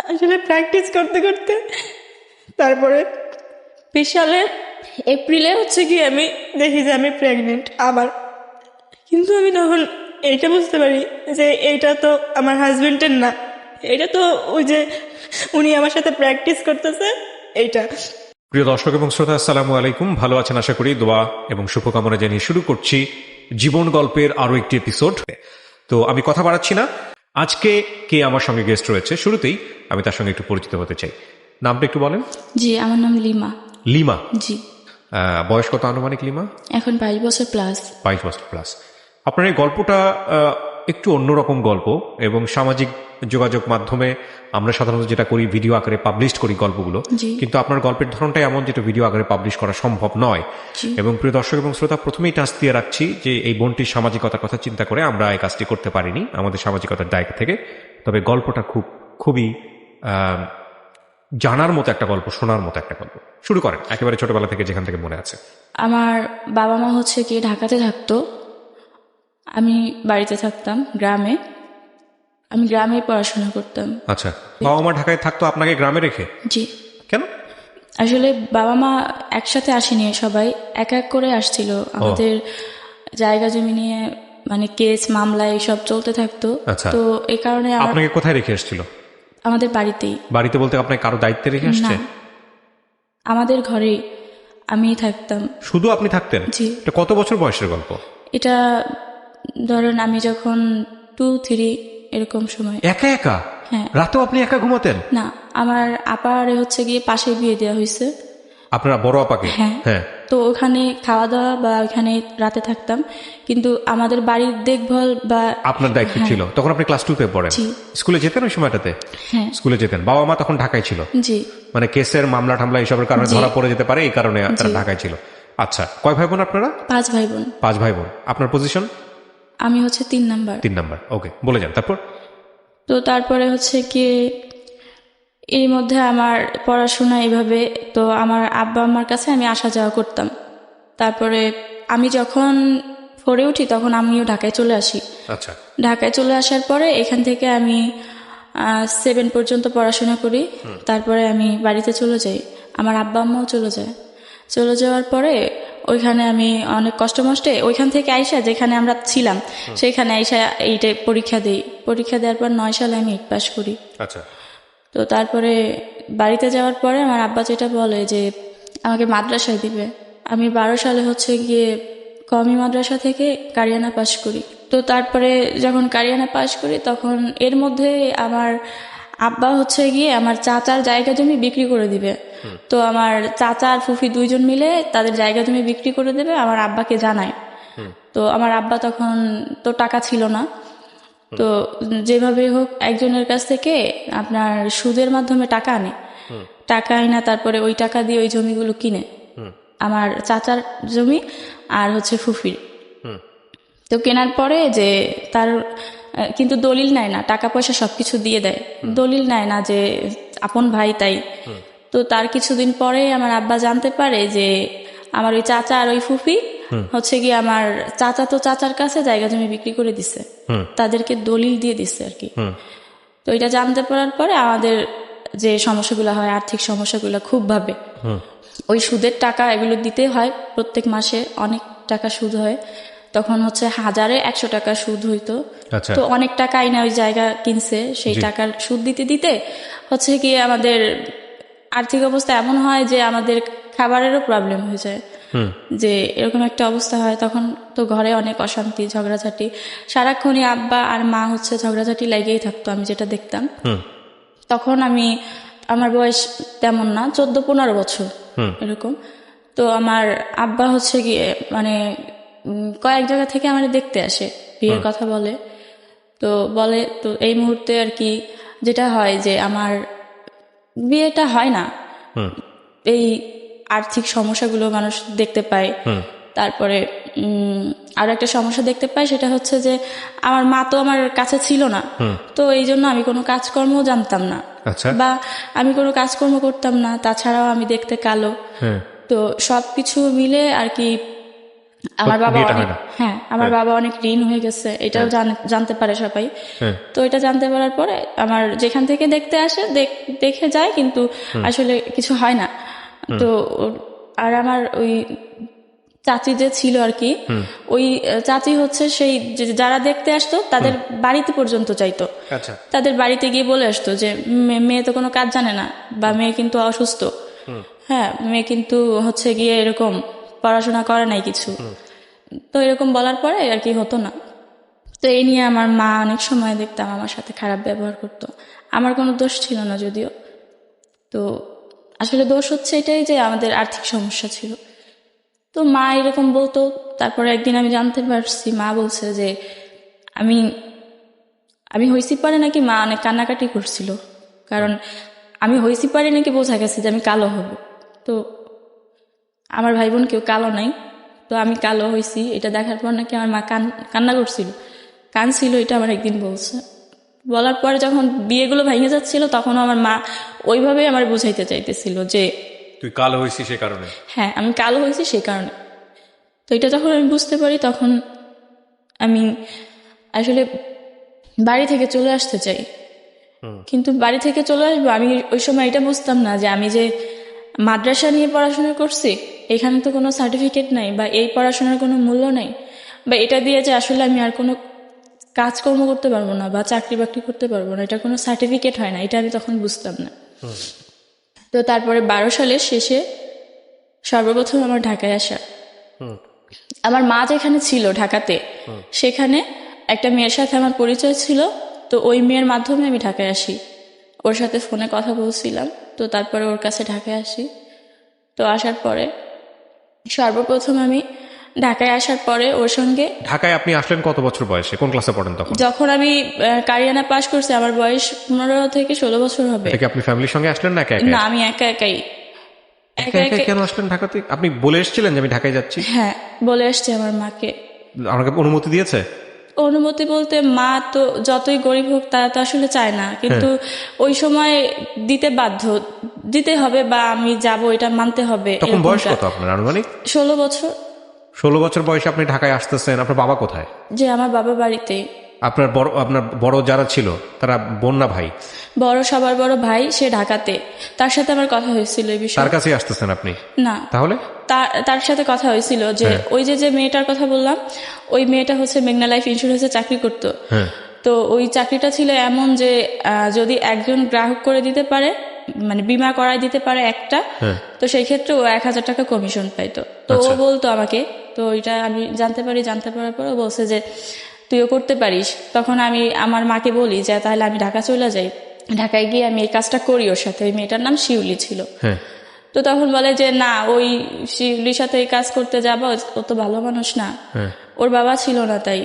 আসলে প্র্যাকটিস করতে করতে তারপরে 20 সালের এপ্রিলে হচ্ছে কি আমি দেখি যে আমি প্রেগনেন্ট আবার। কিন্তু আমি তখন এইটা বুঝতে পারি যে এইটা তো আমার হাজবেন্ডের না, এটা তো ওই যে উনি আমার সাথে প্র্যাকটিস করতেছে এইটা। প্রিয় দর্শক এবং শ্রোতা, আসসালামু আলাইকুম। ভালো আছেন আশা করি। দোয়া এবং শুভকামনা জানিয়ে শুরু করছি জীবন গল্পের আরো একটি এপিসোড। তো আমি কথা বাড়াচ্ছি না। আজকে কে আমার সঙ্গে গেস্ট রয়েছে, শুরুতেই আমি তার সঙ্গে একটু পরিচিত হতে চাই। নামটা একটু বলেন। জি, আমার নাম লিমা। লিমা। জি। বয়স কত আনুমানিক লিমা? এখন 22 বছর প্লাস। 22 বছর প্লাস। আপনার এই গল্পটা একটু অন্যরকম গল্প, এবং সামাজিক যোগাযোগ মাধ্যমে আমরা সাধারণত যেটা করি ভিডিও আকারে পাবলিশ করি গল্পগুলো, কিন্তু আপনার গল্পের ধরনটাই এমন যেটা ভিডিও আকারে পাবলিশ করা সম্ভব নয়। এবং প্রিয় দর্শক এবং শ্রোতা, প্রথমেই টাচ দিয়ে রাখছি যে এই বোনটির সামাজিকতার কথা চিন্তা করে আমরা এই কাজটি করতে পারিনি আমাদের সামাজিকতার জায়গা থেকে। তবে গল্পটা খুবই জানার মতো একটা গল্প, শোনার মতো একটা গল্প। শুরু করেন একেবারে ছোটবেলা থেকে, যেখান থেকে মনে আছে। আমার বাবা মা হচ্ছে কি ঢাকাতে থাকতো, আমি বাড়িতে থাকতাম গ্রামে। আমি গ্রামে পড়াশোনা করতাম। আচ্ছা, বাবা মা ঢাকায় থাকতো, আপনাকে গ্রামে রেখে? জি। কেন? আসলে বাবা মা একসাথে আসেনি, সবাই এক এক করে আসছিল। আমাদের জায়গা জমি নিয়ে মানে কেস মামলা এইসব চলতে থাকতো। আচ্ছা। তো এই কারণে আপনাকে কোথায় রেখে এসেছিল? আমাদের বাড়িতেই। বাড়িতে বলতে আপনাকে কারো দায়িত্বে রেখে আসছে? না, আমাদের ঘরেই আমি থাকতাম। শুধু আপনি থাকতেন? জি। এটা কত বছর বয়সের গল্প? এটা ধরেন আমি যখন 2-3 এরকম সময়। একা একা? হ্যাঁ। রাতেও আপনি একা ঘুমাতেন? না, আমার আপার হচ্ছে গিয়ে পাশে বিয়ে দেওয়া হয়েছে। আপনার বড় আপাকে? হ্যাঁ। হ্যাঁ। তো ওখানে খাওয়া দাওয়া বা ওখানে রাতে থাকতাম, কিন্তু আমাদের বাড়ির দেখভাল বা আপনার দায়িত্ব ছিল। তখন আপনি ক্লাস 2 তে পড়েন? জি। স্কুলে যেতেন ওই সময়টাতে? হ্যাঁ। স্কুলে যেতেন। বাবা মা তখন ঢাকায় ছিল? জি। মানে কেসের মামলা টামলা এইসবের কারণে ধরা পড়ে যেতে পারে, এই কারণে তারা ঢাকায় ছিল। আচ্ছা, কয় ভাই বোন আপনারা? 5 ভাই বোন। 5 ভাই বোন। আপনার পজিশন? আমি হচ্ছে 3 নাম্বার। 3 নাম্বার। ওকে, বলে যান তারপর। তো তারপরে হচ্ছে কি এর মধ্যে আমার পড়াশোনা এইভাবে, তো আমার আব্বা আম্মার কাছে আমি আসা যাওয়া করতাম। তারপরে আমি যখন 4-এ উঠি তখন আমিও ঢাকায় চলে আসি। আচ্ছা। ঢাকায় চলে আসার পরে এখান থেকে আমি 7 পর্যন্ত পড়াশোনা করি। তারপরে আমি বাড়িতে চলে যাই, আমার আব্বা আম্মাও চলে যায়। চলে যাওয়ার পরে ওইখানে আমি অনেক কষ্ট মষ্টে ওইখান থেকে আইসা যেখানে আমরা ছিলাম সেইখানে আইসা এইটা পরীক্ষা দিই। পরীক্ষা দেওয়ার পর 9 সালে আমি 8 পাস করি। আচ্ছা। তো তারপরে বাড়িতে যাওয়ার পরে আমার আব্বা যেটা বলে যে আমাকে মাদ্রাসায় দিবে। আমি 12 সালে হচ্ছে গিয়ে কওমি মাদ্রাসা থেকে কারিয়ানা পাস করি। তো তারপরে যখন কারিয়ানা পাস করি তখন এর মধ্যে আমার আব্বা হচ্ছে গিয়ে আমার চাচার জায়গা জমি বিক্রি করে দিবে। তো আমার চাচা আর ফুফি 2 জন মিলে তাদের জায়গা জমি বিক্রি করে দেবে, আমার আব্বাকে জানায়। তো আমার আব্বা তখন তো টাকা ছিল না, তো যেভাবে হোক একজনের কাছ থেকে আপনার সুদের মাধ্যমে টাকা আনে। টাকা আইনা তারপরে ওই টাকা দিয়ে ওই জমিগুলো কিনে, আমার চাচার জমি আর হচ্ছে ফুফির। তো কেনার পরে যে তার কিন্তু দলিল নেয় না, টাকা পয়সা সবকিছু দিয়ে দেয়, দলিল নেয় না যে আপন ভাই তাই। তো তার কিছুদিন পরে আমার আব্বা জানতে পারে যে আমার ওই চাচা আর ওই ফুফি হচ্ছে কি আমার চাচা তো চাচার কাছে জায়গা জমি বিক্রি করে দিছে, তাদেরকে দলিল দিয়ে দিচ্ছে আর কি। তো এটা জানতে পারার পরে আমাদের যে সমস্যাগুলো হয়, আর্থিক সমস্যাগুলো খুব ভাবে। ওই সুদের টাকা এগুলো দিতে হয় প্রত্যেক মাসে, অনেক টাকা সুদ হয়। তখন হচ্ছে 1000-100 টাকা সুদ হইতো। তো অনেক টাকা আইনা ওই জায়গা কিনছে, সেই টাকার সুদ দিতে দিতে হচ্ছে কি আমাদের আর্থিক অবস্থা এমন হয় যে আমাদের খাবারেরও প্রবলেম হয়ে যায়। যে এরকম একটা অবস্থা হয়, তখন তো ঘরে অনেক অশান্তি ঝগড়াঝাটি, সারাক্ষণই আব্বা আর মা হচ্ছে ঝগড়াঝাটি লেগেই থাকতো আমি যেটা দেখতাম। তখন আমার বয়স তেমন না, 14-15 বছর এরকম। তো আমার আব্বা হচ্ছে গিয়ে মানে কয়েক জায়গা থেকে আমার দেখতে আসে, বিয়ের কথা বলে। তো বলে তো এই মুহূর্তে আর কি যেটা হয় যে আমার বিয়েটা হয় না, এই আর্থিক সমস্যাগুলো মানুষ দেখতে পায়। তারপরে আরো একটা সমস্যা দেখতে পাই, সেটা হচ্ছে যে আমার মা তো আমার কাছে ছিল না, তো এই জন্য আমি কোনো কাজকর্ম জানতাম না, বা আমি কোনো কাজকর্ম করতাম না। তাছাড়াও আমি দেখতে কালো। তো সবকিছু মিলে আর কি আমার বাবা বিয়েটা অনেক হয় না। হ্যাঁ আমার বাবা অনেক ঋণ হয়ে গেছে, এটাও জানতে পারে সবাই। হ্যাঁ। তো এটা জানতে পারার পরে আমার যেখান থেকে দেখতে আসে দেখে যায়, কিন্তু আসলে কিছু হয় না। তো আর আমার ওই চাচি যে ছিল আর কি, ওই চাচি হচ্ছে সেই যারা দেখতে আসতো তাদের বাড়িতে পর্যন্ত চাইতো। আচ্ছা। তাদের বাড়িতে গিয়ে বলে আসতো যে মেয়ে তো কোনো কাজ জানে না, বা মেয়ে কিন্তু অসুস্থ, হ্যাঁ মেয়ে কিন্তু হচ্ছে গিয়ে এরকম পড়াশোনা করে নাই কিছু। তো এরকম বলার পরে আর কি হতো না। তো এই নিয়ে আমার মা অনেক সময় দেখতাম আমার সাথে খারাপ ব্যবহার করতো। আমার কোনো দোষ ছিল না যদিও। তো আসলে দোষ হচ্ছে এটাই যে আমাদের আর্থিক সমস্যা ছিল। তো মা এরকম বলতো। তারপরে একদিন আমি জানতে পারছি, মা বলছে যে আমি আমি হইছি পারে নাকি মা অনেক কান্নাকাটি করছিল, কারণ আমি হইছি পারে নাকি বোঝা গেছে যে আমি কালো হব। তো আমার ভাই বোন কেউ কালো নাই, তো আমি কালো হইছি এটা দেখার পর নাকি আমার মা কান্না করছিল, কাঁদছিল, এটা আমার একদিন বলছে। বলার পরে যখন বিয়েগুলো ভেঙে যাচ্ছিল তখন আমার মা ওইভাবেই আমার বুঝাইতে চাইতেছিল যে তুই কালো হয়েছিস সে কারণে। হ্যাঁ আমি কালো হয়েছি সেই কারণে। তো এটা যখন আমি বুঝতে পারি তখন আমি আসলে বাড়ি থেকে চলে আসতে চাই, কিন্তু বাড়ি থেকে চলে আসবো আমি ওই সময় এটা বুঝতাম না যে আমি যে মাদ্রাসা নিয়ে পড়াশোনা করছি, এখানে তো কোনো সার্টিফিকেট নাই, বা এই পড়াশোনার কোনো মূল্য নেই, বা এটা দিয়ে যে আসলে আমি আর কোনো কাজকর্ম করতে পারবো না বা চাকরি বাকরি করতে পারবো না, এটা কোনো সার্টিফিকেট হয় না, এটা আমি তখন বুঝতাম না। তো তারপরে 12 সালের শেষে সর্বপ্রথম আমার ঢাকায় আসা। আমার মা যেখানে ছিল ঢাকাতে, সেখানে একটা মেয়ের সাথে আমার পরিচয় ছিল। তো ওই মেয়ের মাধ্যমে আমি ঢাকায় আসি, ওর সাথে ফোনে কথা বলছিলাম। তো তারপরে ওর কাছে ঢাকায় আসি। তো আসার পরে সর্বপ্রথম আমি ঢাকায় আসার পরে ওর সঙ্গে ঢাকায় আপনি আসলেন কত বছর বয়সে, কোন ক্লাসে পড়েন তখন? যখন আমি কারিয়ানা পাশ করছি আমার বয়স 15 থেকে 16 বছর হবে। এটা কি আপনি ফ্যামিলির সঙ্গে আসলেন না একা একা? না আমি একা একাই। একা একা কেন আসলেন ঢাকাতে? আপনি বলে এসেছিলেন যে আমি ঢাকায় যাচ্ছি? হ্যাঁ বলে আসছে আমার মাকে। আমাকে অনুমতি দিয়েছে? অনুমতি বলতে মা তো যতই গরিব হোক তারা তো আসলে চায় না, কিন্তু ওই সময় দিতে বাধ্য, দিতে হবে, বা আমি যাব এটা মানতে হবে। তখন বয়স কত আপনার আনুমানিক? 16 বছর। 16 বছর বয়সে আপনি ঢাকায় আসতেছেন। আপনার বাবা কোথায়? যে আমার বাবা বাড়িতে। আপনার বড় যারা ছিল তারা বোন না ভাই? বড় সবার বড় ভাই, সে ঢাকাতে, তার সাথে আমার কথা হয়েছিল এই বিষয়ে। তার কাছেই আসতেছেন আপনি? না তাহলে তার সাথে কথা হয়েছিল যে ওই যে মেয়েটার কথা বললাম, ওই মেয়েটা হচ্ছে মেঘনা লাইফ ইন্স্যুরেন্সে চাকরি করতো। তো ওই চাকরিটা ছিল এমন যে যদি একজন গ্রাহক করে দিতে পারে, মানে বিমা করাই দিতে পারে একটা, তো সেই ক্ষেত্রে ও 1000 টাকা কমিশন পাইতো। তো ও বলতো আমাকে, তো ওইটা আমি জানতে পারার পর ও বলছে যে তুইও করতে পারিস। তখন আমি আমার মাকে বলি যে তাহলে আমি ঢাকা চলে যাই, ঢাকায় গিয়ে আমি এই কাজটা করি ওর সাথে। ওই মেয়েটার নাম শিউলি ছিল। তো তখন বলে যে না, ওই শিউলির সাথে এই কাজ করতে যাবো, ও তো ভালো মানুষ না, ওর বাবা ছিল না তাই।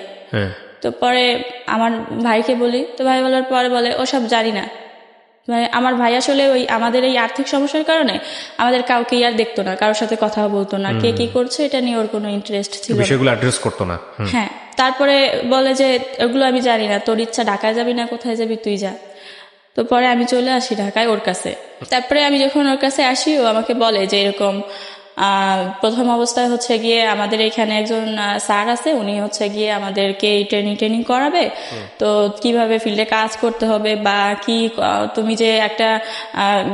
তো পরে আমার ভাইকে বলি, তো ভাই বলার পরে বলে ওসব জানি না। মানে আমার ভাই আসলে ওই আমাদের এই আর্থিক সমস্যার কারণে আমাদের কাউকে আর দেখতো না, কারোর সাথে কথা বলতো না, কে কি করছে এটা নিয়ে ওর কোনো ইন্টারেস্ট ছিল না, বিষয়গুলো অ্যাড্রেস করতো না। হ্যাঁ। তারপরে বলে যে ওগুলো আমি জানি না, তোর ইচ্ছা, ঢাকায় যাবি না কোথায় যাবি তুই যা। তো পরে আমি চলে আসি ঢাকায় ওর কাছে। তারপরে আমি যখন ওর কাছে আসি, ও আমাকে বলে যে এরকম প্রথম অবস্থায় হচ্ছে গিয়ে আমাদের এখানে একজন স্যার আছে, উনি হচ্ছে গিয়ে আমাদেরকে এই ট্রেনিং করাবে, তো কিভাবে ফিল্ডে কাজ করতে হবে, বা কি তুমি যে একটা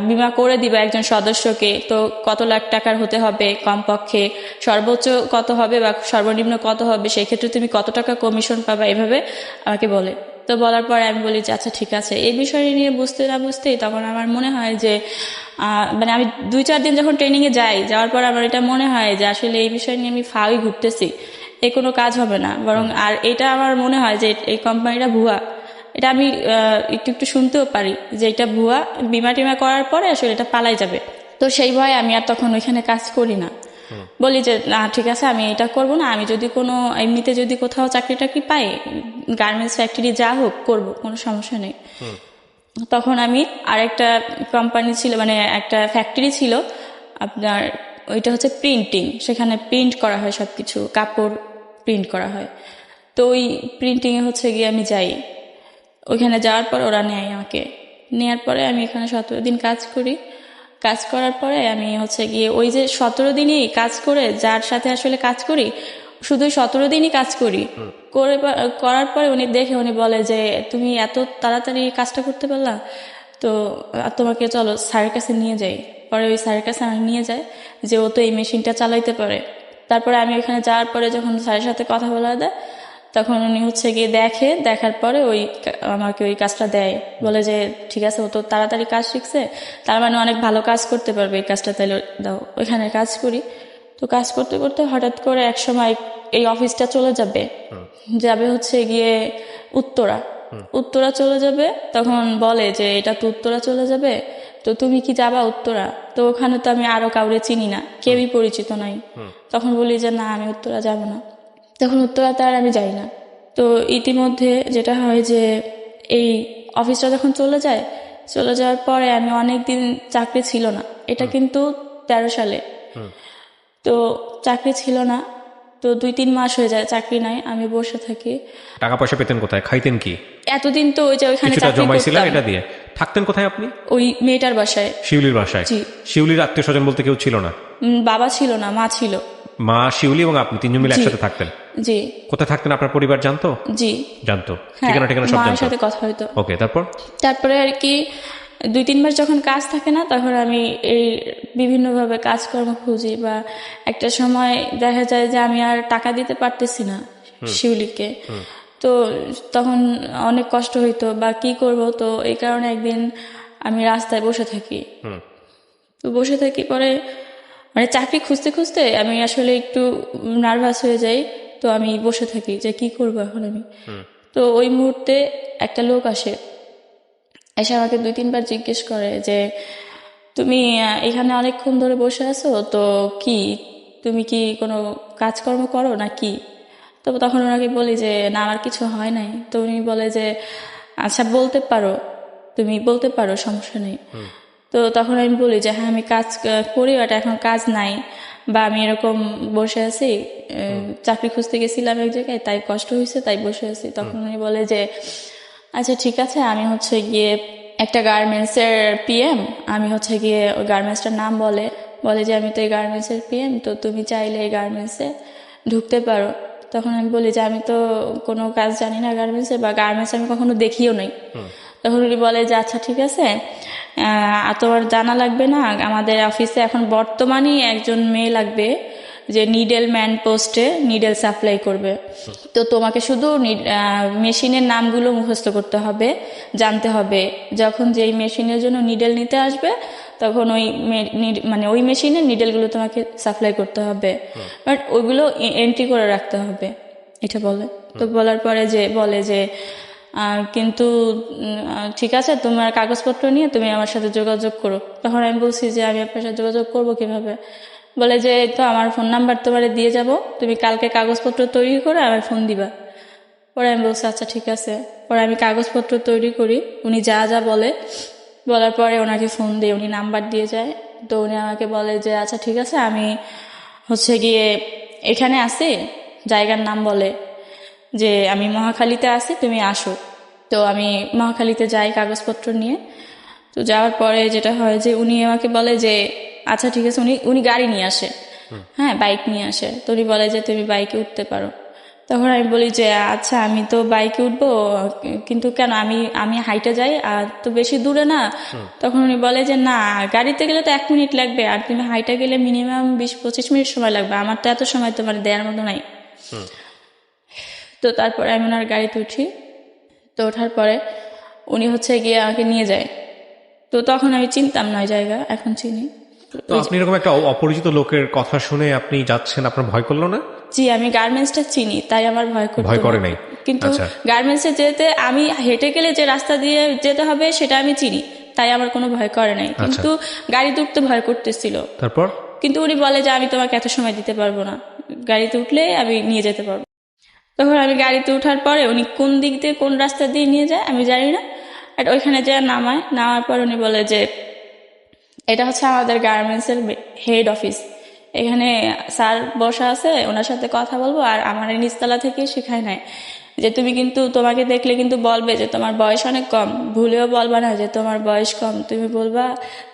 বিমা করে দিবে একজন সদস্যকে, তো কত লাখ টাকার হতে হবে কমপক্ষে, সর্বোচ্চ কত হবে বা সর্বনিম্ন কত হবে, সেই ক্ষেত্রে তুমি কত টাকা কমিশন পাবা, এভাবে আমাকে বলে। তো বলার পরে আমি বলি যে আচ্ছা ঠিক আছে। এই বিষয় নিয়ে বুঝতে না বুঝতেই তখন আমার মনে হয় যে মানে আমি 2-4 দিন যখন ট্রেনিংয়ে যাওয়ার পর আমার এটা মনে হয় যে আসলে এই বিষয় নিয়ে আমি ফাউই ঘুরতেছি, এ কোনো কাজ হবে না, বরং আর এটা আমার মনে হয় যে এই কোম্পানিটা ভুয়া। এটা আমি একটু শুনতেও পারি যে এটা ভুয়া, বিমা টিমা করার পরে আসলে এটা পালাই যাবে। তো সেই ভয়ে আমি আর তখন ওইখানে কাজ করি না। বলি যে না ঠিক আছে আমি এটা করব না, আমি যদি কোনো এমনিতে যদি কোথাও চাকরি টাকরি পাই, গার্মেন্টস ফ্যাক্টরি যা হোক করব, কোনো সমস্যা নেই। তখন আমি আরেকটা কোম্পানি ছিল, মানে একটা ফ্যাক্টরি ছিল আপনার, ওইটা হচ্ছে প্রিন্টিং, সেখানে প্রিন্ট করা হয় সব কিছু, কাপড় প্রিন্ট করা হয়। তো ওই প্রিন্টিংয়ে হচ্ছে গিয়ে আমি যাই। ওইখানে যাওয়ার পর ওরা নেয় আমাকে, নেওয়ার পরে আমি এখানে 17 দিন কাজ করি। কাজ করার পরে আমি হচ্ছে গিয়ে ওই যে 17 দিনই কাজ করে যার সাথে আসলে কাজ করি, শুধু 17 দিনই কাজ করি। করার পরে উনি বলে যে তুমি এত তাড়াতাড়ি কাজটা করতে পারলা, তো তোমাকে চলো স্যারের কাছে নিয়ে যাই। পরে ওই স্যারের কাছে আমাকে নিয়ে যায় যে ও তো এই মেশিনটা চালাইতে পারে। তারপরে আমি ওইখানে যাওয়ার পরে যখন স্যারের সাথে কথা বলা দেয়, তখন উনি গিয়ে দেখার পরে আমাকে ওই কাজটা দেয়। বলে যে ঠিক আছে, ও তো তাড়াতাড়ি কাজ শিখছে, তার মানে অনেক ভালো কাজ করতে পারবে, এই কাজটা তাইলে দাও। ওইখানে কাজ করি। তো কাজ করতে করতে হঠাৎ করে এক সময় এই অফিসটা চলে যাবে গিয়ে উত্তরা চলে যাবে। তখন বলে যে এটা তো উত্তরা চলে যাবে, তো তুমি কি যাবা উত্তরা? তো ওখানে তো আমি আরো কাউরে চিনি না, কেউই পরিচিত নাই। তখন বলি যে না, আমি উত্তরা যাব না। তখন উত্তরাতে আর আমি যাই না। তো ইতিমধ্যে যেটা হয় যে এই অফিসটা যখন চলে যাওয়ার পরে আমি অনেকদিন চাকরি ছিল না। এটা কিন্তু 13 সালে। তো চাকরি ছিল না, তো 2-3 মাস হয়ে যায় চাকরি নাই, আমি বসে থাকি। টাকা পয়সা পেতেন কোথায়, খাইতেন কি? এতদিন তো ওই যে ওইখানে কিছুটা চাকরি জমাইছিলেন, করতাম। এটা দিয়ে থাকতেন কোথায় আপনি? ওই মেয়েটার বাসায়, শিউলির বাসায়। জি। শিউলির আত্মীয় স্বজন বলতে কেউ ছিল না? বাবা ছিল না, মা ছিল। মা, শিউলি এবং আপনি তিনজন মিলে জি। একসাথে থাকতেন? জি। কোথায় থাকতেন আপনার পরিবার জানতো? জি। জানতো? হ্যাঁ, ঠিকানা সব মায়ের জানতো? সাথে কথা হইতো। ওকে, তারপরে আর কি 2-3 মাস যখন কাজ থাকে না, তখন আমি এই বিভিন্নভাবে কাজকর্ম খুঁজি। বা একটা সময় দেখা যায় যে আমি আর টাকা দিতে পারতেছি না শিউলিকে, তো তখন অনেক কষ্ট হইতো বা কি করব। তো এই কারণে একদিন আমি রাস্তায় বসে থাকি। তো বসে থাকি, পরে মানে চাকরি খুঁজতে খুঁজতে আমি আসলে একটু নার্ভাস হয়ে যাই। তো আমি বসে থাকি যে কি করবো এখন আমি। তো ওই মুহূর্তে একটা লোক এসে আমাকে 2-3 বার জিজ্ঞেস করে যে তুমি এখানে অনেকক্ষণ ধরে বসে আছো, তো কি তুমি কি কোনো কাজকর্ম করো না কি? তো তখন ওনাকে বলি যে না, আমার কিছু হয় নাই। তো উনি বলে যে আচ্ছা, তুমি বলতে পারো, সমস্যা নেই। তো তখন আমি বলি যে হ্যাঁ, আমি কাজ করি, বাট এখন কাজ নাই, বা আমি এরকম বসে আছি, চাকরি খুঁজতে গেছিলাম এক জায়গায়, তাই কষ্ট হয়েছে, তাই বসে আছি। তখন উনি বলে যে আচ্ছা ঠিক আছে, আমি গিয়ে একটা গার্মেন্টসের পিএম, আমি গিয়ে ওই গার্মেন্টসটার নাম বলে যে আমি তো এই গার্মেন্টসের পিএম, তো তুমি চাইলে এই গার্মেন্টসে ঢুকতে পারো। তখন আমি বলি যে আমি তো কোনো কাজ জানি না গার্মেন্টসে, বা গার্মেন্টস আমি কখনো দেখিও নাই। তখন উনি বলে যে আচ্ছা ঠিক আছে, তোমার জানা লাগবে না, আমাদের অফিসে এখন বর্তমানে একজন মেয়ে লাগবে যে নিডেল ম্যান পোস্টে নিডেল সাপ্লাই করবে। তো তোমাকে শুধু মেশিনের নামগুলো মুখস্থ করতে হবে, জানতে হবে। যখন যেই মেশিনের জন্য নিডেল নিতে আসবে, তখন ওই মেশিনের নিডেলগুলো তোমাকে সাপ্লাই করতে হবে, বাট ওইগুলো এন্ট্রি করে রাখতে হবে, এটা বলে। তো বলার পরে বলে যে কিন্তু ঠিক আছে, তোমার কাগজপত্র নিয়ে তুমি আমার সাথে যোগাযোগ করো। তখন আমি বলছি যে আমি আপনার সাথে যোগাযোগ করবো কিভাবে? বলে যে তো আমার ফোন নাম্বার তোমারে দিয়ে যাব, তুমি কালকে কাগজপত্র তৈরি করে আমার ফোন দিবা। পরে আমি বলছি আচ্ছা ঠিক আছে। পরে আমি কাগজপত্র তৈরি করি, উনি যা যা বলার পরে ওনাকে ফোন দিয়ে উনি নাম্বার দিয়ে যায়। তো উনি আমাকে বলে যে আচ্ছা ঠিক আছে, আমি গিয়ে এখানে আসি, জায়গার নাম বলে যে আমি মহাখালীতে আছি, তুমি আসো। তো আমি মহাখালীতে যাই কাগজপত্র নিয়ে। তো যাওয়ার পরে যেটা হয় যে উনি আমাকে বলে যে আচ্ছা ঠিক আছে, উনি গাড়ি নিয়ে আসে, হ্যাঁ বাইক নিয়ে আসে। তো উনি বলে যে তুমি বাইকে উঠতে পারো। তখন আমি বলি যে আচ্ছা আমি তো বাইকে উঠবো, কিন্তু কেন, আমি হাইটে যাই, আর তো বেশি দূরে না। তখন উনি বলে যে না, গাড়িতে গেলে তো 1 মিনিট লাগবে, আর তুমি হাইটে গেলে মিনিমাম 20-25 মিনিট সময় লাগবে, আমার তো এত সময় তোমার দেওয়ার মতো নাই। তো তারপরে আমি ওনার গাড়িতে উঠি। তো ওঠার পরে উনি গিয়ে আমাকে নিয়ে যায়। তো তখন আমি চিনতাম না ওই জায়গা, এখন চিনি। তো আপনি এরকম একটা অপরিচিত লোকের কথা শুনে আপনি যাচ্ছেন, আপনার ভয় করলো না? জি, আমি গার্মেন্টসটা চিনি, তাই আমার ভয় করে নাই। কিন্তু গার্মেন্টসে যেতে আমি হেঁটে গেলে যে রাস্তা দিয়ে যেতে হবে সেটা আমি চিনি, তাই আমার কোনো ভয় করে নাই। কিন্তু গাড়িতে উঠতে ভয় করতেছিল। তারপর কিন্তু উনি বলে যে আমি তোমাকে এত সময় দিতে পারবো না, গাড়িতে উঠলে আমি নিয়ে যেতে পারবো। তখন আমি গাড়িতে উঠার পরে উনি কোন দিক দিয়ে কোন রাস্তা দিয়ে নিয়ে যায় আমি জানি না, আর ওইখানে যা নামার পর উনি বলে যে এটা আমাদের গার্মেন্টসের হেড অফিস, এখানে স্যার বসা আছে, ওনার সাথে কথা বলবো। আর আমার নিচতলা থেকে শেখায় নাই যে তুমি কিন্তু তোমাকে দেখলে কিন্তু বলবে যে তোমার বয়স অনেক কম, ভুলেও বলবা না যে তোমার বয়স কম, তুমি বলবা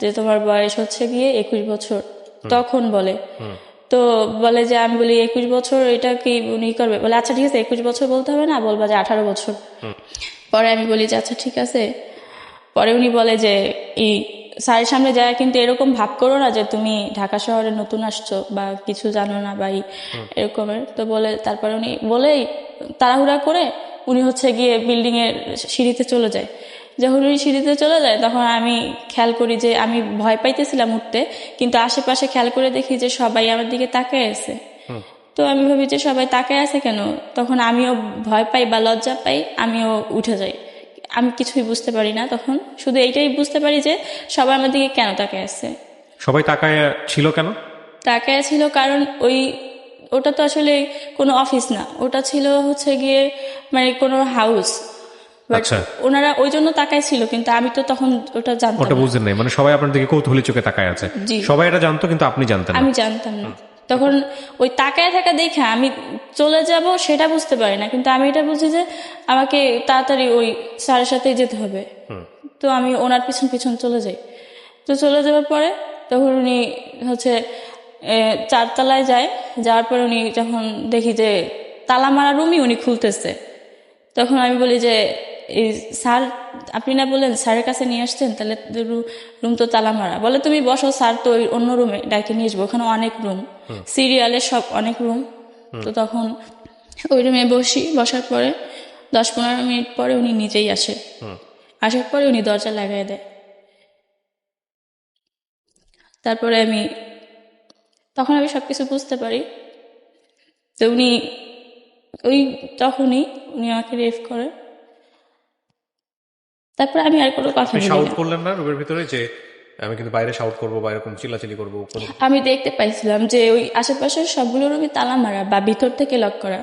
যে তোমার বয়স গিয়ে 21 বছর। তখন বলে তো বলে যে, আমি বলি 21 বছর এটা কি উনি করবে? বলে আচ্ছা ঠিক আছে 21 বছর বলতে হবে না, বলবা যে 18 বছর। পরে আমি বলি যে আচ্ছা ঠিক আছে। পরে উনি বলে যে স্যারের সামনে যায় কিন্তু এরকম ভাব করো না যে তুমি ঢাকা শহরে নতুন আসছো বা কিছু জানো না বা এরকমের। তো বলে তারপরে উনি বলেই তাড়াহুড়া করে উনি হচ্ছে গিয়ে বিল্ডিং এর সিঁড়িতে চলে যায়। যখন উনি সিঁড়িতে চলে যায় তখন আমি খেয়াল করি যে আমি ভয় পাইতেছিলাম উঠতে, কিন্তু আশেপাশে খেয়াল করে দেখি যে সবাই আমার দিকে তাকায় আছে। তো আমি ভাবি যে সবাই তাকায় আছে কেন, তখন আমিও ভয় পাই বা লজ্জা পাই, আমিও উঠে যাই। আমি কিছুই বুঝতে পারি না তখন, শুধু এইটাই বুঝতে পারি যে সবাই আমার দিকে কেন তাকায় আছে। সবাই তাকায় ছিল কেন? তাকায় ছিল কারণ ওটা তো আসলে কোনো অফিস না, ওটা ছিল হচ্ছে গিয়ে মানে কোনো হাউস। আচ্ছা, ওনারা ওই জন্য তাকায় ছিল, কিন্তু আমি তো তখন ওটা জানতাম ওটা না। বুঝতেন নাই, মানে সবাই আপনার দিকে কৌতূহলী চোখে তাকায় আছে। জি। সবাই এটা জানতো কিন্তু আপনি জানতেন না। আমি জানতাম না তখন। ওই তাকায় থাকা দেখে আমি চলে যাব সেটা বুঝতে পারি না, কিন্তু আমি এটা বুঝি যে আমাকে তাড়াতাড়ি ওই স্যারের সাথেই যেতে হবে। তো আমি ওনার পিছন পিছন চলে যাই। তো চলে যাওয়ার পরে তখন উনি হচ্ছে 4 তলায় যায়। যাওয়ার পরে উনি যখন দেখি যে তালা মারা রুমই উনি খুলতেছে, তখন আমি বলি যে এই স্যার আপনি না বললেন স্যারের কাছে নিয়ে আসছেন, তাহলে রুম তো তালা মারা। বলে তুমি বসো, স্যার তো ওই অন্য রুমে ডাকে নিয়ে আসবো, ওখানে অনেক রুম, সিরিয়ালের সব অনেক রুম। তো তখন ওই রুমে বসার পরে 10-15 মিনিট পরে উনি নিজেই আসে। আসার পরে উনি দরজা লাগাই দেয়। তারপরে তখন আমি সবকিছু বুঝতে পারি। তো তখনই উনি আমাকে রেফ করে। তারপরে আমি আর কোনো কথা বলি শাউট না। করলেন না রুমের ভিতরে যে আমি কিন্তু বাইরে শাউট করবো বা এরকম চিল্লাচিল্লি করবো? আমি দেখতে পাইছিলাম যে ওই আশেপাশের সবগুলো রুমে তালা মারা বা ভিতর থেকে লক করা,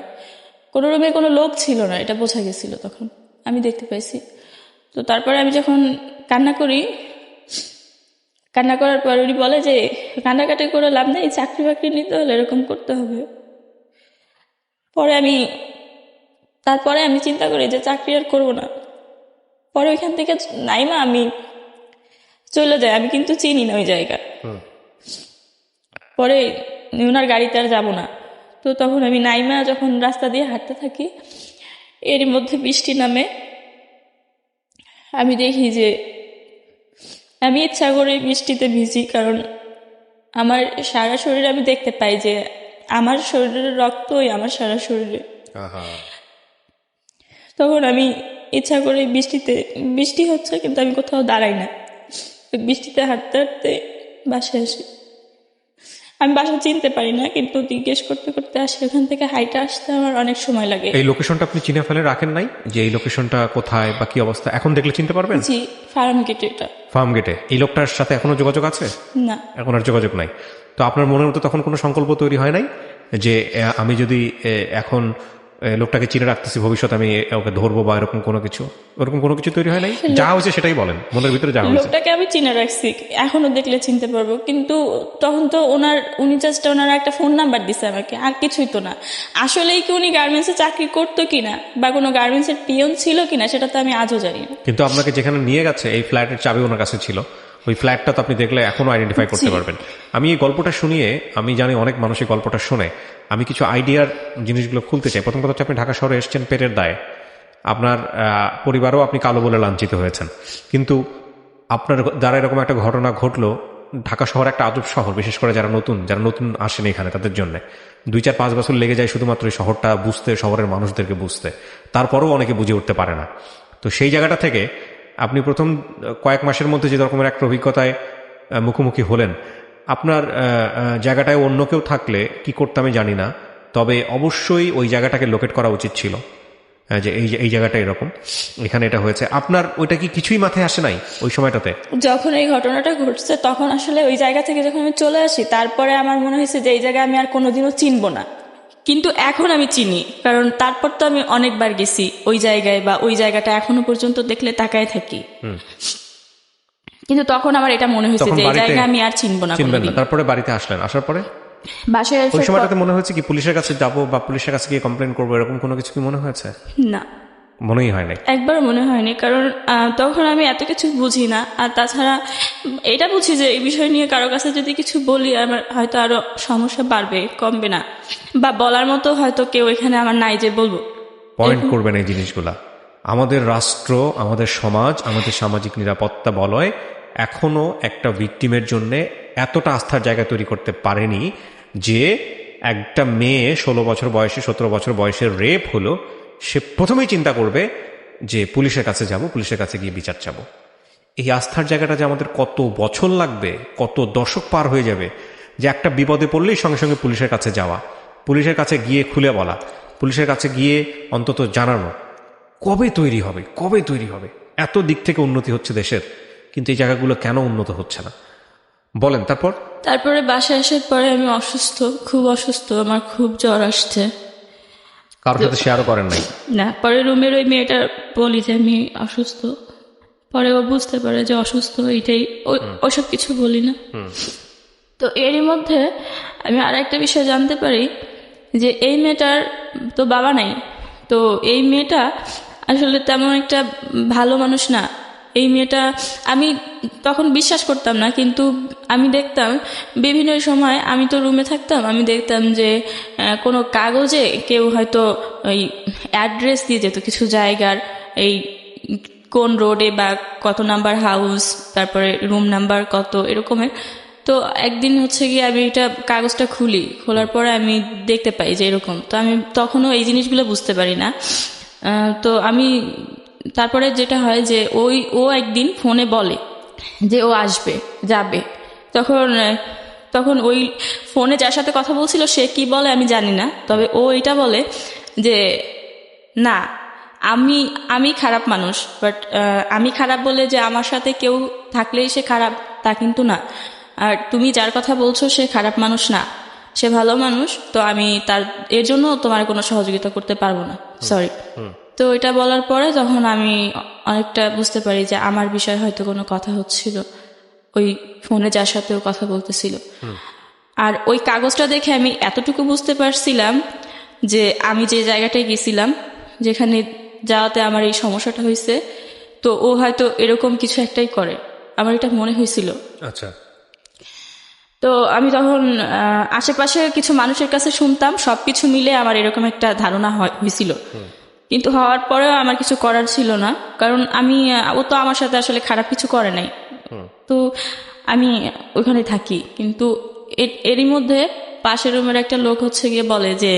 কোনো রুমে কোনো লোক ছিল না, এটা বোঝা গেছিল তখন, আমি দেখতে পাইছি। তো তারপরে আমি যখন কান্না করার পর উনি বলে যে কান্নাকাটি করে লাভ নেই, চাকরি বাকরি নিতে হলে এরকম করতে হবে। তারপরে আমি চিন্তা করি যে চাকরি আর করবো না। পরে ওইখান থেকে নাইমা আমি চলে যাই। আমি কিন্তু চিনি না ওই জায়গা। পরে ওনার গাড়িতে আর যাবো না। তো তখন আমি নাইমা যখন রাস্তা দিয়ে হাঁটতে থাকি, এর মধ্যে বৃষ্টি নামে। আমি দেখি যে আমি ইচ্ছা করে বৃষ্টিতে ভিজি, কারণ আমার সারা শরীরে আমি দেখতে পাই যে আমার শরীরের রক্তই আমার সারা শরীরে। তখন আমি ইচ্ছা করে বৃষ্টি হচ্ছে কিন্তু আমি কোথাও দাঁড়াই না, বৃষ্টিতে হাঁটতে হাঁটতে বাসায় আসি। আমি বাসা চিনতে পারি না, কিন্তু জিজ্ঞেস করতে করতে আসি। ওখান থেকে হাইটে আসতে আমার অনেক সময় লাগে। এই লোকেশনটা আপনি চিনে ফেলে রাখেন নাই যে এই লোকেশনটা কোথায় বা কি অবস্থা? এখন দেখলে চিনতে পারবেন? জি, ফার্ম গেট। এটা ফার্ম গেটে। এই লোকটার সাথে এখনো যোগাযোগ আছে? না, এখন আর যোগাযোগ নাই। তো আপনার মনের মতো তখন কোনো সংকল্প তৈরি হয় নাই যে আমি যদি এখন লোকটাকে চিনে রাখতেছি, ভবিষ্যতে আমি ওকে ধরবো বা এরকম কোনো কিছু? ওরকম কোনো কিছু তৈরি হয় নাই? যা হয়েছে সেটাই বলেন, মনের ভিতরে যা হয়েছে। লোকটাকে আমি চিনে রাখছি, এখনো দেখলে চিনতে পারবো, কিন্তু তখন তো উনি জাস্ট ওনার একটা ফোন নাম্বার দিছে আমাকে, আর কিছুই তো না। আসলেই কি উনি গার্মেন্টসে চাকরি করতো কিনা বা কোনো গার্মেন্টসের পিয়ন ছিল কিনা সেটা তো আমি আজও জানি না। কিন্তু আপনাকে যেখানে নিয়ে গেছে এই ফ্ল্যাটের চাবি ওনার কাছে ছিল, ওই ফ্ল্যাটটা তো আপনি দেখলে এখনো আইডেন্টিফাই করতে পারবেন। আমি এই গল্পটা শুনিয়ে, আমি জানি অনেক মানুষ এই গল্পটা শুনে, আমি কিছু আইডিয়ার জিনিসগুলো খুলতে চাই। প্রথম কথা হচ্ছে আপনি ঢাকা শহরে এসেছেন পেটের দায়ে, আপনার পরিবারও আপনি কালো বলে লাঞ্ছিত হয়েছেন, কিন্তু আপনার দ্বারা এরকম একটা ঘটনা ঘটলো। ঢাকা শহর একটা আজব শহর, বিশেষ করে যারা নতুন আসেন এখানে তাদের জন্য 2-4-5 বছর লেগে যায় শুধুমাত্র এই শহরটা বুঝতে, শহরের মানুষদেরকে বুঝতে। তারপরেও অনেকে বুঝে উঠতে পারে না। তো সেই জায়গাটা থেকে আপনি প্রথম কয়েক মাসের মধ্যে যে রকমের একটা অভিজ্ঞতায় মুখোমুখি হলেন, আপনার জায়গাটায় অন্য কেউ থাকলে কি করতে আমি জানি না, তবে অবশ্যই ওই জায়গাটাকে লোকেট করা উচিত ছিল যে এই জায়গাটা এরকম, এখানে এটা হয়েছে। আপনার ওইটা কি কিছুই মাথায় আসে নাই ওই সময়টাতে? যখন এই ঘটনাটা ঘটছে তখন আসলে ওই জায়গা থেকে যখন আমি চলে আসি, তারপরে আমার মনে হয়েছে যে এই জায়গায় আমি আর কোনোদিনও চিনবো না। কিন্তু এখন আমি চিনি, কারণ তারপর তো আমি অনেকবার গেছি ওই জায়গায়, বা ওই জায়গাটা এখনো পর্যন্ত দেখলে তাকায় থাকি। কিন্তু তখন আমার এটা মনে হয়েছে যে এই জায়গা আমি আর চিনবো না। তারপরে বাড়িতে আসলেন, আসার পরে বাসায় ওই সময়টাতে মনে হয়েছে কি পুলিশের কাছে যাবো বা পুলিশের কাছে গিয়ে কমপ্লেন করবো, এরকম কোনো কিছু কি মনে হয়েছে? না, মনেই হয় নাই, একবার মনে হয়নি, কারণ তখন আমি এত কিছু বুঝি না। আর তাছাড়া এটা বুঝি যে এই বিষয় নিয়ে কারো কাছে যদি কিছু বলি আমার হয়তো আরো সমস্যা বাড়বে, কমবে না, বা বলার মতো হয়তো কেউ এখানে আমার নাই যে বলবো। পয়েন্ট করবেন এই জিনিসগুলা। আমাদের রাষ্ট্র, আমাদের সমাজ, আমাদের সামাজিক নিরাপত্তা বলয় এখনো একটা ভিকটিমের জন্য এতটা আস্থার জায়গা তৈরি করতে পারেনি যে একটা মেয়ে 16 বছর বয়সে 17 বছর বয়সের রেপ হলো, সে প্রথমেই চিন্তা করবে যে পুলিশের কাছে যাব, পুলিশের কাছে গিয়ে বিচার চাবো। এই আস্থার জায়গাটা যে আমাদের কত বছর লাগবে, কত দশক পার হয়ে যাবে, যে একটা বিপদে পড়লেই সঙ্গে সঙ্গে পুলিশের কাছে যাওয়া, পুলিশের কাছে গিয়ে খুলে বলা, পুলিশের কাছে গিয়ে অন্তত জানানো, কবে তৈরি হবে, কবে তৈরি হবে? এত দিক থেকে উন্নতি হচ্ছে দেশের, কিন্তু এই জায়গাগুলো কেন উন্নত হচ্ছে না বলেন। তারপরে বাসায় আসার পরে আমি অসুস্থ, খুব অসুস্থ, আমার খুব জ্বর আসছে। কারোর সাথে শেয়ারও করেন নাই? না, পরে রুমের ওই মেয়েটা বলি যে আমি অসুস্থ, পরে ও বুঝতে পারে যে অসুস্থ, এইটাই, ওসব কিছু বলি না। তো এরই মধ্যে আমি আর একটা বিষয় জানতে পারি যে এই মেয়েটার তো বাবা নাই, তো এই মেয়েটা আসলে তেমন একটা ভালো মানুষ না। এই মেয়েটা, আমি তখন বিশ্বাস করতাম না, কিন্তু আমি দেখতাম বিভিন্ন সময়, আমি তো রুমে থাকতাম, আমি দেখতাম যে কোনো কাগজে কেউ হয়তো ওই অ্যাড্রেস দিয়ে যেত কিছু জায়গার, এই কোন রোডে বা কত নাম্বার হাউস, তারপরে রুম নাম্বার কত, এরকমের। তো একদিন হচ্ছে গিয়ে আমি এটা কাগজটা খোলার পরে আমি দেখতে পাই যে এরকম। তো আমি তখনও এই জিনিসগুলো বুঝতে পারি না। তো আমি তারপরে যেটা হয় যে ও একদিন ফোনে বলে যে ও আসবে, যাবে। তখন ওই ফোনে যার সাথে কথা বলছিল সে কি বলে আমি জানি না, তবে ও এটা বলে যে না, আমি খারাপ মানুষ, বাট আমি খারাপ বলে যে আমার সাথে কেউ থাকলেই সে খারাপ তা কিন্তু না। আর তুমি যার কথা বলছো সে খারাপ মানুষ না, সে ভালো মানুষ, তো আমি এর জন্য তোমার কোনো সহযোগিতা করতে পারবো না, সরি। তো এটা বলার পরে তখন আমি অনেকটা বুঝতে পারি যে আমার বিষয়ে হয়তো কোনো কথা হচ্ছিল ওই ফোনে যার সাথেও কথা বলতেছিল। আর ওই কাগজটা দেখে আমি এতটুকু বুঝতে পারছিলাম যে আমি যে জায়গাটায় গেছিলাম, যেখানে যাওয়াতে আমার এই সমস্যাটা হয়েছে, তো ও হয়তো এরকম কিছু একটাই করে, আমার এটা মনে হয়েছিল। আচ্ছা। তো আমি তখন আশেপাশে কিছু মানুষের কাছে শুনতাম, সবকিছু মিলে আমার এরকম একটা ধারণা হয়েছিল। কিন্তু হওয়ার পরেও আমার কিছু করার ছিল না, কারণ ও তো আমার সাথে আসলে খারাপ কিছু করে নাই। তো আমি ওখানে থাকি, কিন্তু এরই মধ্যে পাশের রুমের একটা লোক হচ্ছে গিয়ে বলে যে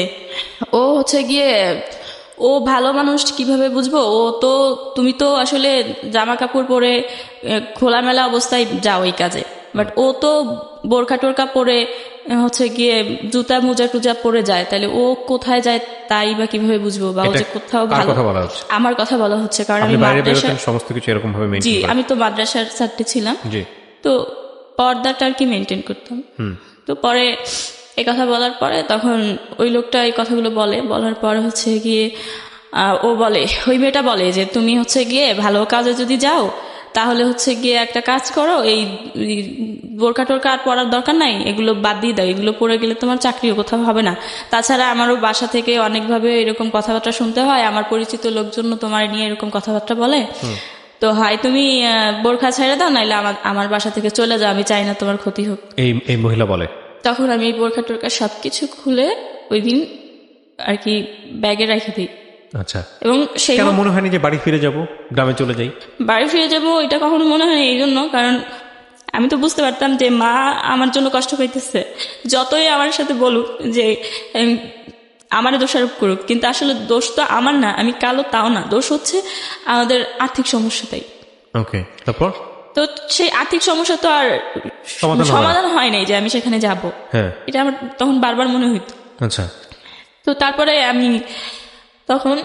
ও হচ্ছে গিয়ে ও ভালো মানুষ কিভাবে বুঝবো, তুমি তো আসলে জামা কাপড় পরে খোলামেলা অবস্থায় যাও এই কাজে, বাট ও তো বোরখা টোরকা পরে হচ্ছে গিয়ে জুতা মোজা টুজা পরে যায়, তাহলে ও কোথায় যায় তাই বা কিভাবে বুঝবো, বা ও যে কোথাও ভালো। আমার কথা বলা হচ্ছে, কারণ আমি মাদ্রাসার সমস্ত কিছু এরকম ভাবে মেইনটেইন করি। আমি তো মাদ্রাসার ছাত্রী ছিলাম, তো পর্দাটা আর কি মেনটেন করতাম। তো পরে এই কথা বলার পরে তখন ওই লোকটা এই কথাগুলো বলার পরে হচ্ছে গিয়ে ওই মেয়েটা বলে যে তুমি হচ্ছে গিয়ে ভালো কাজে যদি যাও তাহলে হচ্ছে গিয়ে একটা কাজ করো, এই বোরকা টোরকা আর পরার দরকার নাই, এগুলো বাদ দিয়ে দাও, এগুলো পরে গেলে তোমার চাকরিও কোথাও হবে না। তাছাড়া আমারও বাসা থেকে অনেকভাবে এরকম কথাবার্তা শুনতে হয়, আমার পরিচিত লোকজন তোমার নিয়ে এরকম কথাবার্তা বলে, তো হয় তুমি বোরখা ছেড়ে দাও, নাইলে আমার বাসা থেকে চলে যাও, আমি চাই না তোমার ক্ষতি হোক। এই মহিলা বলে। তখন আমি এই বোরখা টোরকা সবকিছু খুলে ওই দিন আর কি ব্যাগে রেখে দিই। আচ্ছা। এবং সেই মনে হয়নি যে বাড়ি ফিরে যাব, গ্রামে চলে যাই, বাড়ি ফিরে যাব, এটা কখনো মনে হয়নি। এই জন্য, কারণ আমি তো বুঝতে পারতাম যে মা আমার জন্য কষ্ট পাইতেছে, যতই আমার সাথে বলুক যে আমারে দোষারোপ করুক, কিন্তু আসলে দোষ তো আমার না, আমি কালো তাও না, দোষ হচ্ছে আমাদের আর্থিক সমস্যাটাই। ওকে, তারপর তো সেই আর্থিক সমস্যা তো আর সমাধান হয় নাই যে আমি সেখানে যাব, এটা আমার তখন বারবার মনে হইতো। আচ্ছা। তো তারপরে আমি তখন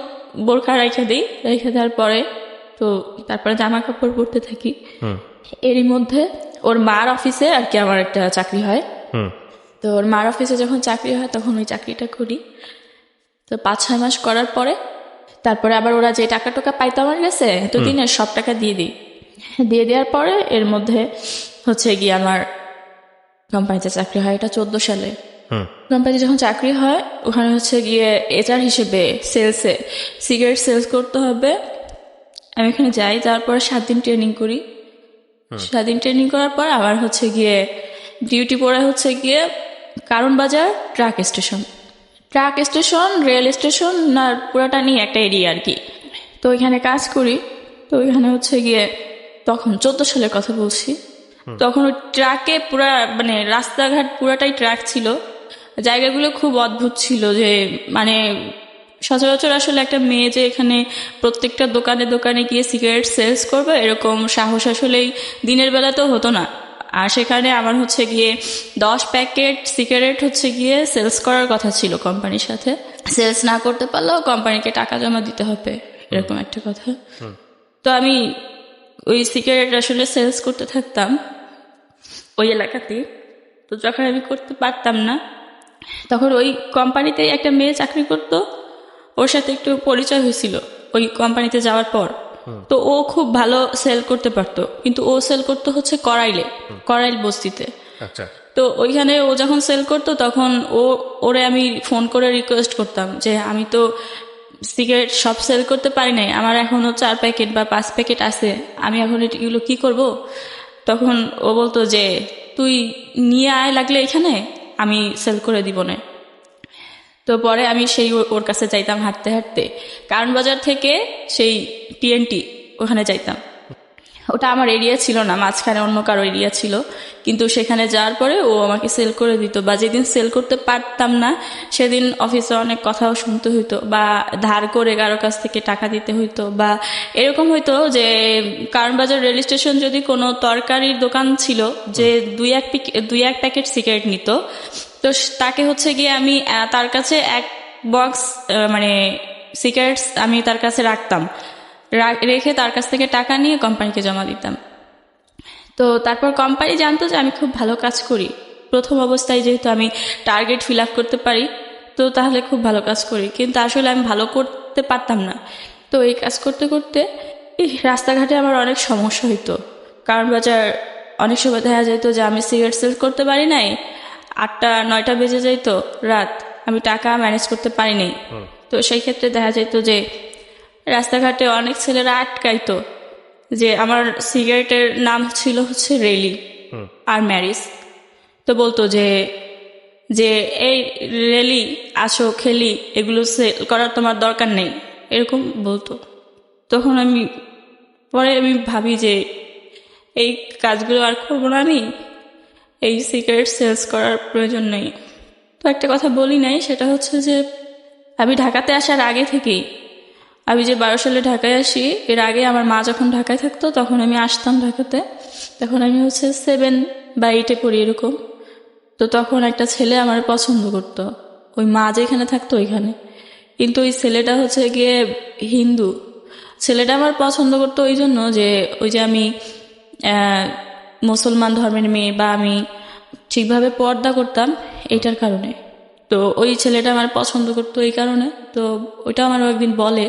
বোরখা রেখে দেওয়ার পরে তো তারপরে জামা কাপড় পরতে থাকি। এরই মধ্যে ওর মার অফিসে আর কি আমার একটা চাকরি হয়। তো ওর মার অফিসে যখন চাকরি হয় তখন ওই চাকরিটা করি। তো 5-6 মাস করার পরে তারপরে আবার ওরা যে টাকা টোকা পাইতো আমার কাছে এতদিনের সব টাকা দিয়ে দেওয়ার পরে এর মধ্যে হচ্ছে গিয়ে আমার কোম্পানিতে চাকরি হয়। এটা 14 সালে কোম্পানিতে যখন চাকরি হয়, ওখানে হচ্ছে গিয়ে HR হিসেবে সেলসে সিগারেট সেলস করতে হবে। আমি এখানে যাই, যাওয়ার পরে 7 দিন ট্রেনিং করি। সারাদিন ট্রেনিং করার পর আবার হচ্ছে গিয়ে ডিউটি পড়ে হচ্ছে গিয়ে কারণ বাজার ট্রাক স্টেশন রেল স্টেশন না পুরাটা নিয়ে একটা এরিয়া আর কি। তো ওইখানে কাজ করি। তো ওইখানে হচ্ছে গিয়ে তখন 14 সালের কথা বলছি। তখন ওই ট্রাকে পুরা মানে রাস্তাঘাট পুরাটাই ট্রাক ছিল। জায়গাগুলো খুব অদ্ভুত ছিল, যে মানে সচরাচর আসলে একটা মেয়ে যে এখানে প্রত্যেকটা দোকানে দোকানে গিয়ে সিগারেট সেলস করবে এরকম সাহস আসলেই দিনের বেলাতেও হতো না। আর সেখানে আমার হচ্ছে গিয়ে 10 প্যাকেট সিগারেট হচ্ছে গিয়ে সেলস করার কথা ছিল কোম্পানির সাথে। সেলস না করতে পারলেও কোম্পানিকে টাকা জমা দিতে হবে, এরকম একটা কথা। তো আমি ওই সিগারেট আসলে সেলস করতে থাকতাম ওই এলাকাতেই। তো যখন আমি করতে পারতাম না তখন ওই কোম্পানিতেই একটা মেয়ে চাকরি করতো, ওর সাথে একটু পরিচয় হয়েছিল ওই কোম্পানিতে যাওয়ার পর। তো ও খুব ভালো সেল করতে পারতো, কিন্তু ও সেল করতো হচ্ছে করাইল বস্তিতে। আচ্ছা। তো ওইখানে ও যখন সেল করতো তখন ওরে আমি ফোন করে রিকোয়েস্ট করতাম যে আমি তো সিগারেট সব সেল করতে পারি নাই, আমার এখনো 4 প্যাকেট বা 5 প্যাকেট আছে, আমি এখন এগুলো কি করব? তখন ও বলতো যে তুই নিয়ে আয় লাগলে এখানে, আমি সেল করে দিব না। তো পরে আমি সেই ওর কাছে যাইতাম হাঁটতে হাঁটতে, কারণ বাজার থেকে সেই টিএনটি ওখানে যাইতাম। ওটা আমার এরিয়া ছিল না, মাঝখানে অন্য কারো এরিয়া ছিল, কিন্তু সেখানে যাওয়ার পরে ও আমাকে সেল করে দিত। বা যেদিন সেল করতে পারতাম না সেদিন অফিসে অনেক কথাও শুনতে হইতো, বা ধার করে কারো কাছ থেকে টাকা দিতে হইতো, বা এরকম হইতো যে কারণ বাজার রেল স্টেশন যদি কোনো তরকারির দোকান ছিল যে 2-1 প্যাকেট সিগারেট নিত, তো তাকে হচ্ছে গিয়ে আমি তার কাছে 1 বক্স মানে সিগারেটস আমি তার কাছে রাখতাম, রেখে তার কাছ থেকে টাকা নিয়ে কোম্পানিকে জমা দিতাম। তো তারপর কোম্পানি জানতো যে আমি খুব ভালো কাজ করি। প্রথম অবস্থায় যেহেতু আমি টার্গেট ফিল আপ করতে পারি, তো তাহলে খুব ভালো কাজ করি, কিন্তু আসলে আমি ভালো করতে পারতাম না। তো এই কাজ করতে করতে এই রাস্তাঘাটে আমার অনেক সমস্যা হইতো। কারণ বাজার অনেক সময় দেখা যেত যে আমি সিগারেট সেল করতে পারি নাই, 8টা-9টা বেজে যাইতো রাত, আমি টাকা ম্যানেজ করতে পারি নাই। তো সেই ক্ষেত্রে দেখা যেত যে রাস্তাঘাটে অনেক ছেলেরা আটকাইতো, যে আমার সিগারেটের নাম ছিল হচ্ছে রেলি আর ম্যারিস। তো বলতো যে যে এই রেলি আসো খেলি, এগুলো সেল করার তোমার দরকার নেই, এরকম বলতো। তখন পরে আমি ভাবি যে এই কাজগুলো আর করবো না, আমি এই সিগারেট সেলস করার প্রয়োজন নেই। তো একটা কথা বলি নাই, সেটা হচ্ছে যে আমি ঢাকাতে আসার আগে থেকেই, আমি যে 12 সালে ঢাকায় আসি এর আগে আমার মা যখন ঢাকায় থাকতো তখন আমি আসতাম ঢাকাতে, তখন আমি হচ্ছে 7 বা 8-এ পড়ি এরকম। তো তখন একটা ছেলে আমার পছন্দ করতো, ওই মা যেখানে থাকতো ওইখানে, কিন্তু ওই ছেলেটা হচ্ছে গিয়ে হিন্দু। ছেলেটা আমার পছন্দ করতো ওই জন্য যে ওই যে আমি মুসলমান ধর্মের মেয়ে, বা আমি ঠিকভাবে পর্দা করতাম এইটার কারণে। তো ওই ছেলেটা আমার পছন্দ করতো এই কারণে। তো ওইটা আমার একদিন বলে।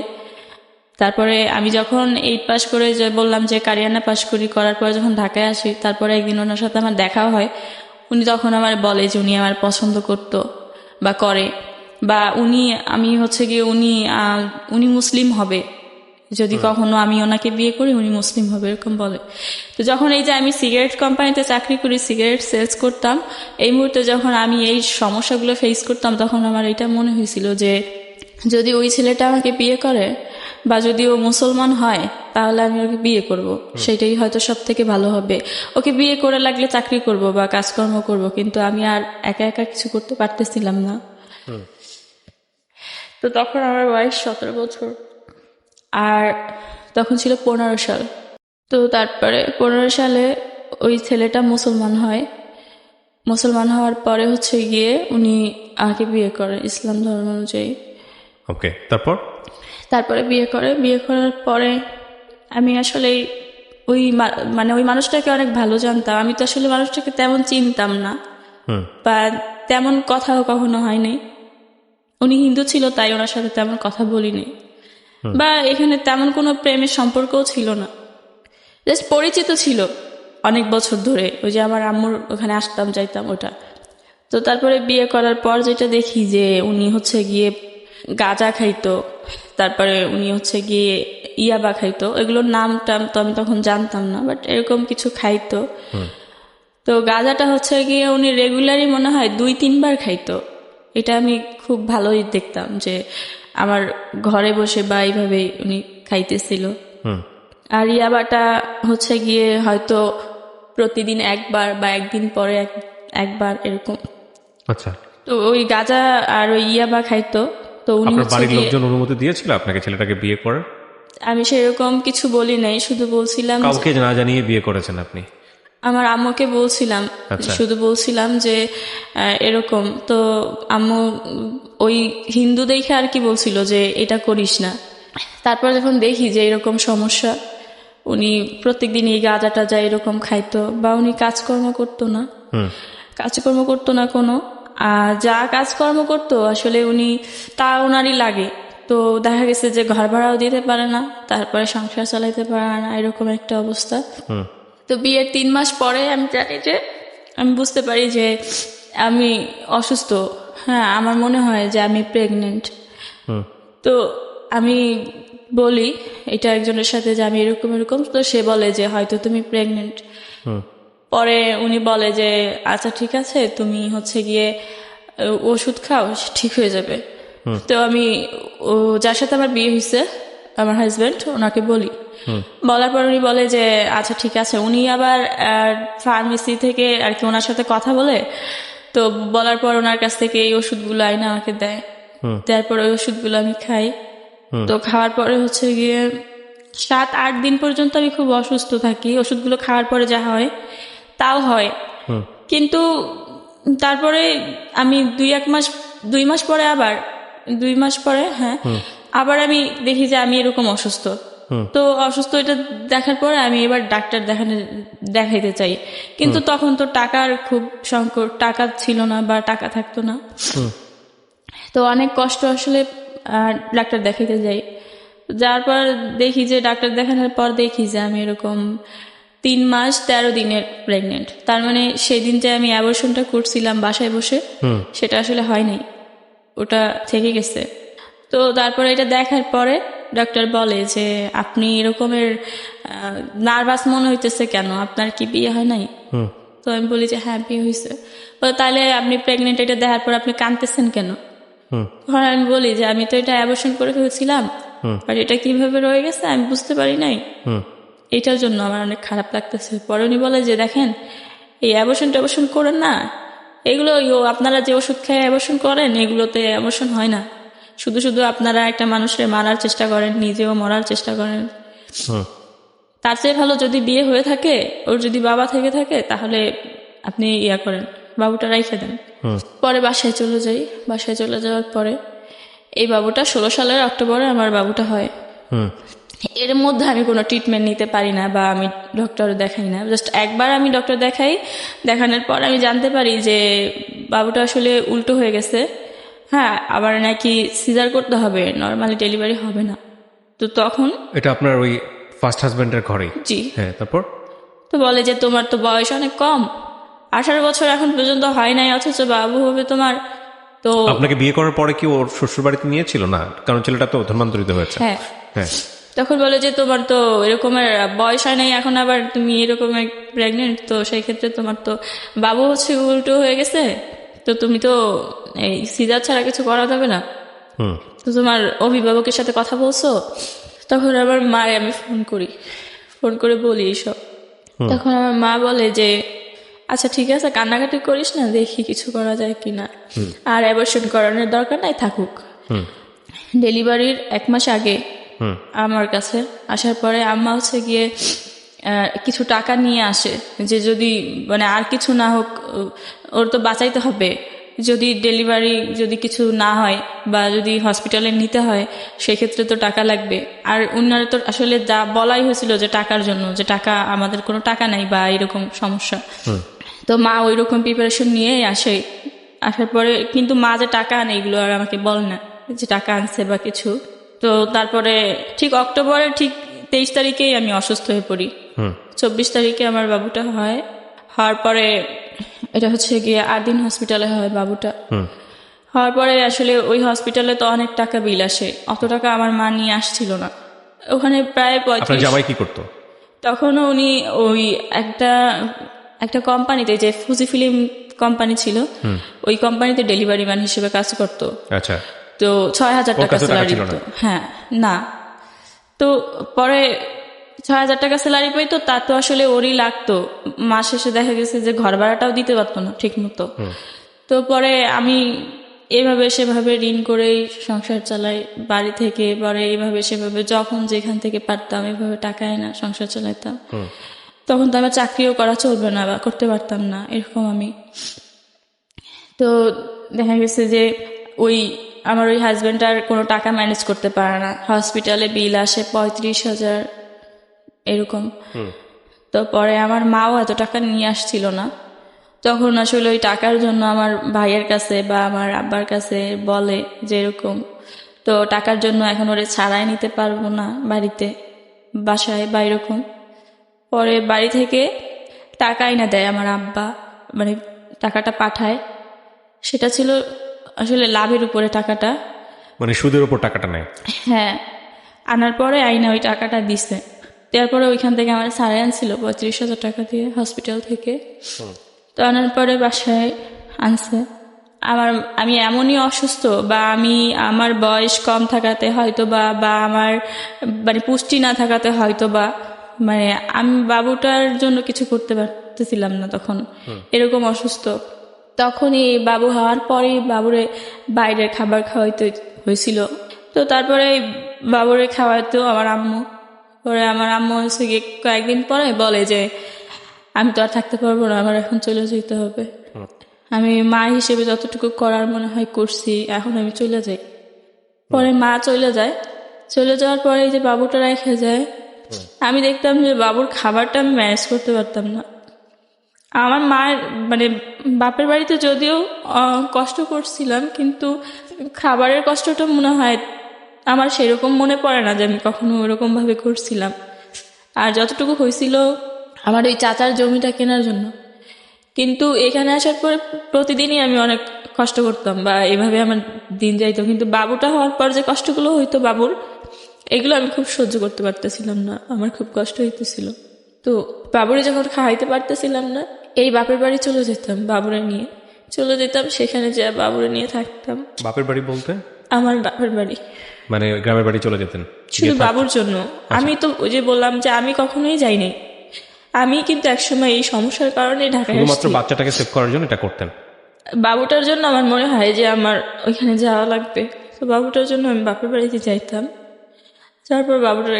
তারপরে আমি যখন 8 পাস করে যে বললাম যে কারিয়ানা পাস করার পরে যখন ঢাকায় আসি, তারপরে একদিন ওনার সাথে আমার দেখা হয়। উনি তখন আমার বলে যে উনি আমার পছন্দ করতো বা করে, বা আমি হচ্ছে গিয়ে উনি মুসলিম হবে, যদি কখনো আমি ওনাকে বিয়ে করি উনি মুসলিম হবে, এরকম বলে। তো যখন এই যে আমি সিগারেট কোম্পানিতে চাকরি করি, সিগারেট সেলস করতাম, এই মুহূর্তে যখন আমি এই সমস্যাগুলো ফেস করতাম, তখন আমার এটা মনে হয়েছিল যে যদি ওই ছেলেটা আমাকে বিয়ে করে বা যদি ও মুসলমান হয় তাহলে আমি ওকে বিয়ে করব, সেটাই হয়তো সব থেকে ভালো হবে। ওকে বিয়ে করে লাগলে চাকরি করব বা কাজকর্ম করব, কিন্তু আমি আর একা একা কিছু করতে পারতেছিলাম না। তো তখন আমার বয়স 17 বছর, আর তখন ছিল 15 সাল। তো তারপরে 15 সালে ওই ছেলেটা মুসলমান হয়। মুসলমান হওয়ার পরে হচ্ছে গিয়ে উনি আমাকে বিয়ে করে ইসলাম ধর্ম অনুযায়ী। ওকে, তারপরে বিয়ে করার পরে আমি আসলে ওই মানে ওই মানুষটাকে অনেক ভালো জানতাম। আমি তো আসলে মানুষটাকে তেমন চিনতাম না, বা তেমন কথাও কখনো হয়নি। উনি হিন্দু ছিল তাই ওনার সাথে তেমন কথা বলিনি, বা এখানে তেমন কোনো প্রেমের সম্পর্কও ছিল না, জাস্ট পরিচিত ছিল অনেক বছর ধরে। ওই যে আমার আম্মুর ওখানে আসতাম যাইতাম ওটা। তো তারপরে বিয়ে করার পর যেটা দেখি যে উনি হচ্ছে গিয়ে গাঁজা খাইতো, তারপরে উনি হচ্ছে গিয়ে ইয়াবা খাইতো। এগুলোর নাম টাম তো আমি তখন জানতাম না, বাট এরকম কিছু খাইতো। তো গাঁজাটা হচ্ছে গিয়ে উনি রেগুলারই মনে হয় 2-3 বার খাইতো। এটা আমি খুব ভালোই দেখতাম যে আমার ঘরে বসে বা এইভাবে উনি খাইতেছিল। আর ইয়াবাটা হচ্ছে গিয়ে হয়তো প্রতিদিন একবার বা একদিন পরে একবার এরকম। আচ্ছা, তো ওই গাঁজা আর ওই ইয়াবা খাইতো। তো উনি আপনার হচ্ছে বাড়ির গিয়ে, লোকজন অনুমতি দিয়েছিল আপনাকে ছেলেটাকে বিয়ে করার? আমি সেরকম কিছু বলি নাই, শুধু বলছিলাম কাউকে না জানিয়ে বিয়ে করেছেন আপনি? আমার আম্মুকে বলছিলাম, আচ্ছা। শুধু বলছিলাম যে এরকম। তো আম্মু ওই হিন্দু দেখে আর কি বলছিল যে এটা করিস না। তারপর যখন দেখি যে এরকম সমস্যা, উনি প্রত্যেকদিন এই গাঁজা টাজা এরকম খাইতো, বা উনি কাজকর্ম করতো না, কাজকর্ম করতো না কোনো। আর যা কাজকর্ম করতো আসলে উনি তা ওনারই লাগে। তো দেখা গেছে যে ঘর ভাড়াও দিতে পারে না, তারপরে সংসার চালাইতে পারে না, এরকম একটা অবস্থা। তো বিয়ের 3 মাস পরে আমি জানি যে, আমি বুঝতে পারি যে আমি অসুস্থ। হ্যাঁ, আমার মনে হয় যে আমি প্রেগনেন্ট। তো আমি বলি এটা একজনের সাথে যে আমি এরকম এরকম। তো সে বলে যে হয়তো তুমি প্রেগনেন্ট। পরে উনি বলে যে আচ্ছা ঠিক আছে, তুমি হচ্ছে গিয়ে ওষুধ খাও, ঠিক হয়ে যাবে। তো আমি যার সাথে আমার বিয়ে হয়েছে, আমার হাজব্যান্ড, ওনাকে বলি। বলার পর উনি বলে যে আচ্ছা ঠিক আছে। উনি আবার ফার্মেসি থেকে আর কি ওনার সাথে কথা বলে, তো বলার পর ওনার কাছ থেকে এই ওষুধগুলো আইনা আমাকে দেয়। তারপর ওই ওষুধগুলো আমি খাই। তো খাওয়ার পরে হচ্ছে গিয়ে 7-8 দিন পর্যন্ত আমি খুব অসুস্থ থাকি। ওষুধগুলো খাওয়ার পরে যা হয় তাও হয়, কিন্তু তারপরে আমি 2 মাস পরে আবার 2 মাস পরে, হ্যাঁ, আবার আমি দেখি যে আমি এরকম অসুস্থ। তো অসুস্থ এটা দেখার পরে আমি এবার ডাক্তার দেখাইতে চাই, কিন্তু তখন তো টাকার খুব সংকট, টাকা ছিল না বা টাকা থাকতো না। তো অনেক কষ্ট আসলে ডাক্তার দেখাইতে যাই। যার পর দেখি যে ডাক্তার দেখানোর পর দেখি যে আমি এরকম 3 মাস 13 দিনের প্রেগনেন্ট। তার মানে সেদিন যে আমি অ্যাবর্শনটা করছিলাম বাসায় বসে, সেটা আসলে হয়নি, ওটা থেকে গেছে। তো তারপরে এটা দেখার পরে ডাক্তার বলে যে আপনি এরকমের নার্ভাস মনে হইতেছে কেন, আপনার কি বিয়ে হয় নাই? তো আমি বলি যে হ্যাঁ বিয়ে হয়েছে। তাহলে আপনি প্রেগনেন্ট, এটা দেখার পর আপনি কাঁদতেছেন কেন? তখন আমি বলি যে আমি তো এটা অ্যাবর্শন করে ফেলছিলাম, আর এটা কিভাবে রয়ে গেছে আমি বুঝতে পারি নাই, এটার জন্য আমার অনেক খারাপ লাগতেছে। পরে উনি বলে যে দেখেন, এই অ্যাবর্শন করেন না, এগুলো আপনারা যে ওষুধ খেয়ে অ্যাবর্শন করেন, এগুলোতে অ্যাবর্শন হয় না। শুধু শুধু আপনারা একটা মানুষের মারার চেষ্টা করেন, নিজেও মরার চেষ্টা করেন। তার চেয়ে ভালো যদি বিয়ে হয়ে থাকে, ওর যদি বাবা থেকে থাকে, তাহলে আপনি ইয়া করেন, বাবুটা রাইখে দেন। পরে বাসায় চলে যাই। বাসায় চলে যাওয়ার পরে এই বাবুটা 16 সালের অক্টোবরে আমার বাবুটা হয়। এর মধ্যে আমি কোনো ট্রিটমেন্ট নিতে পারি না বা আমি ডক্টর দেখাই না। জাস্ট একবার আমি ডক্টর দেখাই, দেখানোর পর আমি জানতে পারি যে বাবুটা আসলে উল্টো হয়ে গেছে। হ্যাঁ, আবার নাকি সিজার করতে হবে, নর্মালি ডেলিভারি হবে না। তো তখন এটা আপনার ওই ফার্স্ট হাজবেন্ডের ঘরে? জি। হ্যাঁ, তারপর? তো বলে যে তোমার তো বয়স অনেক কম, 18 বছর এখন পর্যন্ত হয় নাই, অথচ বাবু হবে তোমার। তো আপনাকে বিয়ে করার পরে কি ওর শ্বশুর বাড়িতে নিয়েছিল? না, কারণ ছেলেটা তো ধর্মান্তরিত হয়েছে। হ্যাঁ, হ্যাঁ। তখন বলে যে তোমার তো এরকমের বয়স হয় নাই, এখন আবার তুমি এরকমের প্রেগনেন্ট, তো সেই ক্ষেত্রে তোমার তো বাবু হচ্ছে উল্টো হয়ে গেছে, তো তুমি তো এই সিজার ছাড়া কিছু করা যাবে না। তো তোমার অভিভাবকের সাথে কথা বলছো? তখন আমার মারে আমি ফোন করে বলি এইসব। তখন আমার মা বলে যে আচ্ছা ঠিক আছে, কান্নাকাটি করিস না, দেখি কিছু করা যায় কিনা, আর অ্যাবর্শন করানোর দরকার নাই, থাকুক। ডেলিভারির 1 মাস আগে আমার কাছে আসার পরে আম্মা হচ্ছে গিয়ে কিছু টাকা নিয়ে আসে, যে যদি মানে আর কিছু না হোক, ওর তো বাঁচাইতে হবে। যদি ডেলিভারি যদি কিছু না হয় বা যদি হসপিটালে নিতে হয়, সেক্ষেত্রে তো টাকা লাগবে। আর উনারা তো আসলে যা বলাই হয়েছিল যে টাকার জন্য, যে টাকা, আমাদের কোনো টাকা নাই বা এরকম সমস্যা। তো মা ওই রকম প্রিপারেশন নিয়ে আসে। আসার পরে কিন্তু মা যে টাকা আনে এগুলো আর আমাকে বল না যে টাকা আনছে বা কিছু। তো তারপরে ঠিক অক্টোবরের ঠিক 23 তারিখেই আমি অসুস্থ হয়ে পড়ি। 24 তারিখে আমার বাবুটা হয়। হওয়ার পরে এটা হচ্ছে গিয়ে 8 দিন হসপিটালে হয় বাবুটা। হওয়ার পরে আসলে ওই হসপিটালে তো অনেক টাকা বিল আসে, অত টাকা আমার মা নিয়ে আসছিল না। ওখানে প্রায় আপনার 35। জামাই কি করতো? তখনও উনি ওই একটা একটা কোম্পানিতে, যে ফুজি ফিল্ম কোম্পানি ছিল, ওই কোম্পানিতে ডেলিভারি ম্যান হিসেবে কাজ করতো। আচ্ছা। তো 6,000 ওর টাকা কাছেও টাকা স্যালারি ছিল না? দিত। হ্যাঁ, না, তো পরে 6,000 টাকা স্যালারি পাইতো, তা তো আসলে ওরই লাগতো। মাস শেষে দেখা গেছে যে ঘর ভাড়াটাও দিতে পারতো না ঠিক মতো। তো পরে আমি এভাবে সেভাবে ঋণ করেই সংসার চালাই বাড়ি থেকে। পরে এভাবে সেভাবে যখন যেখান থেকে পারতাম এভাবে টাকা এনে সংসার চালাইতাম। তখন তো আমার চাকরিও করা চলবে না বা করতে পারতাম না, এরকম আমি। তো দেখা গেছে যে ওই আমার ওই হাজব্যান্ড আর কোনো টাকা ম্যানেজ করতে পারে না, হসপিটালে বিল আসে 35,000 এরকম। তো পরে আমার মাও এত টাকা নিয়ে আসছিল না। তখন আসলে ওই টাকার জন্য আমার ভাইয়ের কাছে বা আমার আব্বার কাছে বলে যে এরকম, তো টাকার জন্য এখন ওরে ছাড়াই নিতে পারবো না বাড়িতে, বাসায় বা এরকম। পরে বাড়ি থেকে টাকাই না দেয় আমার আব্বা, মানে টাকাটা পাঠায়, সেটা ছিল আসলে লাভের উপরে টাকাটা। মানে সুদের উপর টাকাটা নেয়? হ্যাঁ, আনার পরে আইনা ওই টাকাটা দিছে। দেওয়ার পরে ওইখান থেকে আমার সারাই আনছিল 35,000 টাকা দিয়ে হসপিটাল থেকে। তো আনার পরে বাসায় আনছে। আমি এমনই অসুস্থ, বা আমার বয়স কম থাকাতে হয়তো বা আমার মানে পুষ্টি না থাকাতে হয়তো বা মানে আমি বাবুটার জন্য কিছু করতে পারতেছিলাম না তখন, এরকম অসুস্থ। তখনই বাবু হওয়ার পরেই বাবুরে বাইরের খাবার খাওয়াইতে হয়েছিল। তো তারপরে বাবুরে খাওয়াইতো আমার আম্মু। পরে আমার আম্মু হচ্ছে গিয়ে কয়েকদিন পরে বলে যে আমি তো আর থাকতে পারবো না, আমার এখন চলে যেতে হবে। আমি মা হিসেবে যতটুকু করার মনে হয় করছি, এখন আমি চলে যাই। পরে মা চলে যায়। চলে যাওয়ার পরে যে বাবুটা রেখে যায়, আমি দেখতাম যে বাবুর খাবারটা আমি ম্যানেজ করতে পারতাম না। আমার মায়ের মানে বাপের বাড়িতে যদিও কষ্ট করছিলাম, কিন্তু খাবারের কষ্টটা মনে হয় আমার সেরকম মনে পড়ে না যে আমি কখনো ওরকম ভাবে করছিলাম। আর যতটুকু হয়েছিল আমার ওই চাচার জমিটা কেনার জন্য। কিন্তু এখানে আসার পরে প্রতিদিনই আমি অনেক কষ্ট করতাম বা এভাবে আমার দিন যাইতো। কিন্তু বাবুটা হওয়ার পর যে কষ্টগুলো হইতো বাবুর, এগুলো আমি খুব সহ্য করতে পারতেছিলাম না, আমার খুব কষ্ট হইতেছিল। তো বাবুরে যখন খাওয়াইতে পারতেছিলাম না, এই বাপের বাড়ি চলে যেতাম, বাবুরে নিয়ে চলে যেতাম, সেখানে যা বাবুরে নিয়ে থাকতাম। বাপের বাড়ি বলতে? আমার বাপের বাড়ি, মানে গ্রামের বাড়ি চলে যেতেন শুধু বাবুর জন্য। আমি তো ওই যে বললাম যে আমি কখনোই যাইনি। আমি কিন্তু একসময় এই সমস্যার কারণে ঢাকায় শুধুমাত্র আসছি। বাচ্চাটাকে সেভ করার জন্য এটা করতেন? বাবুটার জন্য আমার মনে হয় যে আমার ওইখানে যাওয়া লাগবে, তো বাবুটার জন্য আমি বাপের বাড়িতে যাইতাম। তারপর বাবুটার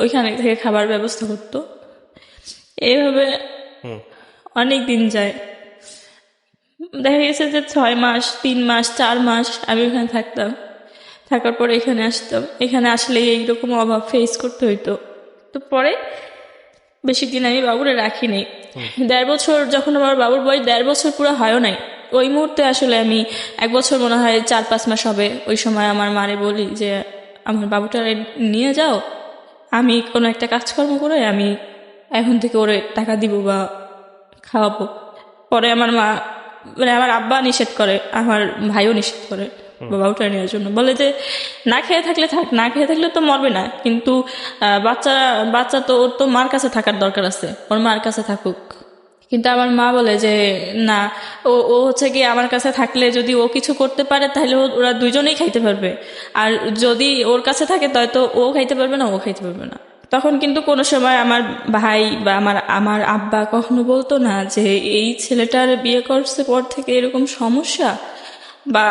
ওইখানে থেকে খাবার ব্যবস্থা করতো। এইভাবে অনেক দিন যায়। দেখা গেছে যে 6 মাস, 3 মাস, 4 মাস আমি ওখানে থাকতাম। থাকার পরে এখানে আসতাম। এখানে আসলে এইরকম অভাব ফেস করতে হইতো। তো পরে বেশি দিন আমি বাবুরে রাখি নাই। 1.5 বছর, যখন আমার বাবুর বয়স 1.5 বছর পুরো হয়ও নাই, ওই মুহূর্তে আসলে আমি 1 বছর মনে হয় 4-5 মাস হবে, ওই সময় আমার মারে বলি যে আমার বাবুটা নিয়ে যাও, আমি কোনো একটা কাজকর্ম করে আমি এখন থেকে ওরে টাকা দিব বা খাওয়াবো। পরে আমার মা মানে আমার আব্বা নিষেধ করে, আমার ভাইও নিষেধ করে বাবুটা নেওয়ার জন্য। বলে যে না খেয়ে থাকলে থাক, না খেয়ে থাকলে তো মরবে না, কিন্তু বাচ্চা তো ওর তো মার কাছে থাকার দরকার আছে, ওর মার কাছে থাকুক। কিন্তু আমার মা বলে যে না, ও হচ্ছে কি আমার কাছে থাকলে যদি ও কিছু করতে পারে তাহলে ওরা দুইজনেই খাইতে পারবে, আর যদি ওর কাছে থাকে তাহলে তো ও খাইতে পারবে না, ও খাইতে পারবে না। তখন কিন্তু কোনো সময় আমার ভাই বা আমার আব্বা কখনো বলতো না যে এই ছেলেটার বিয়ে করছে পর থেকে এরকম সমস্যা, বা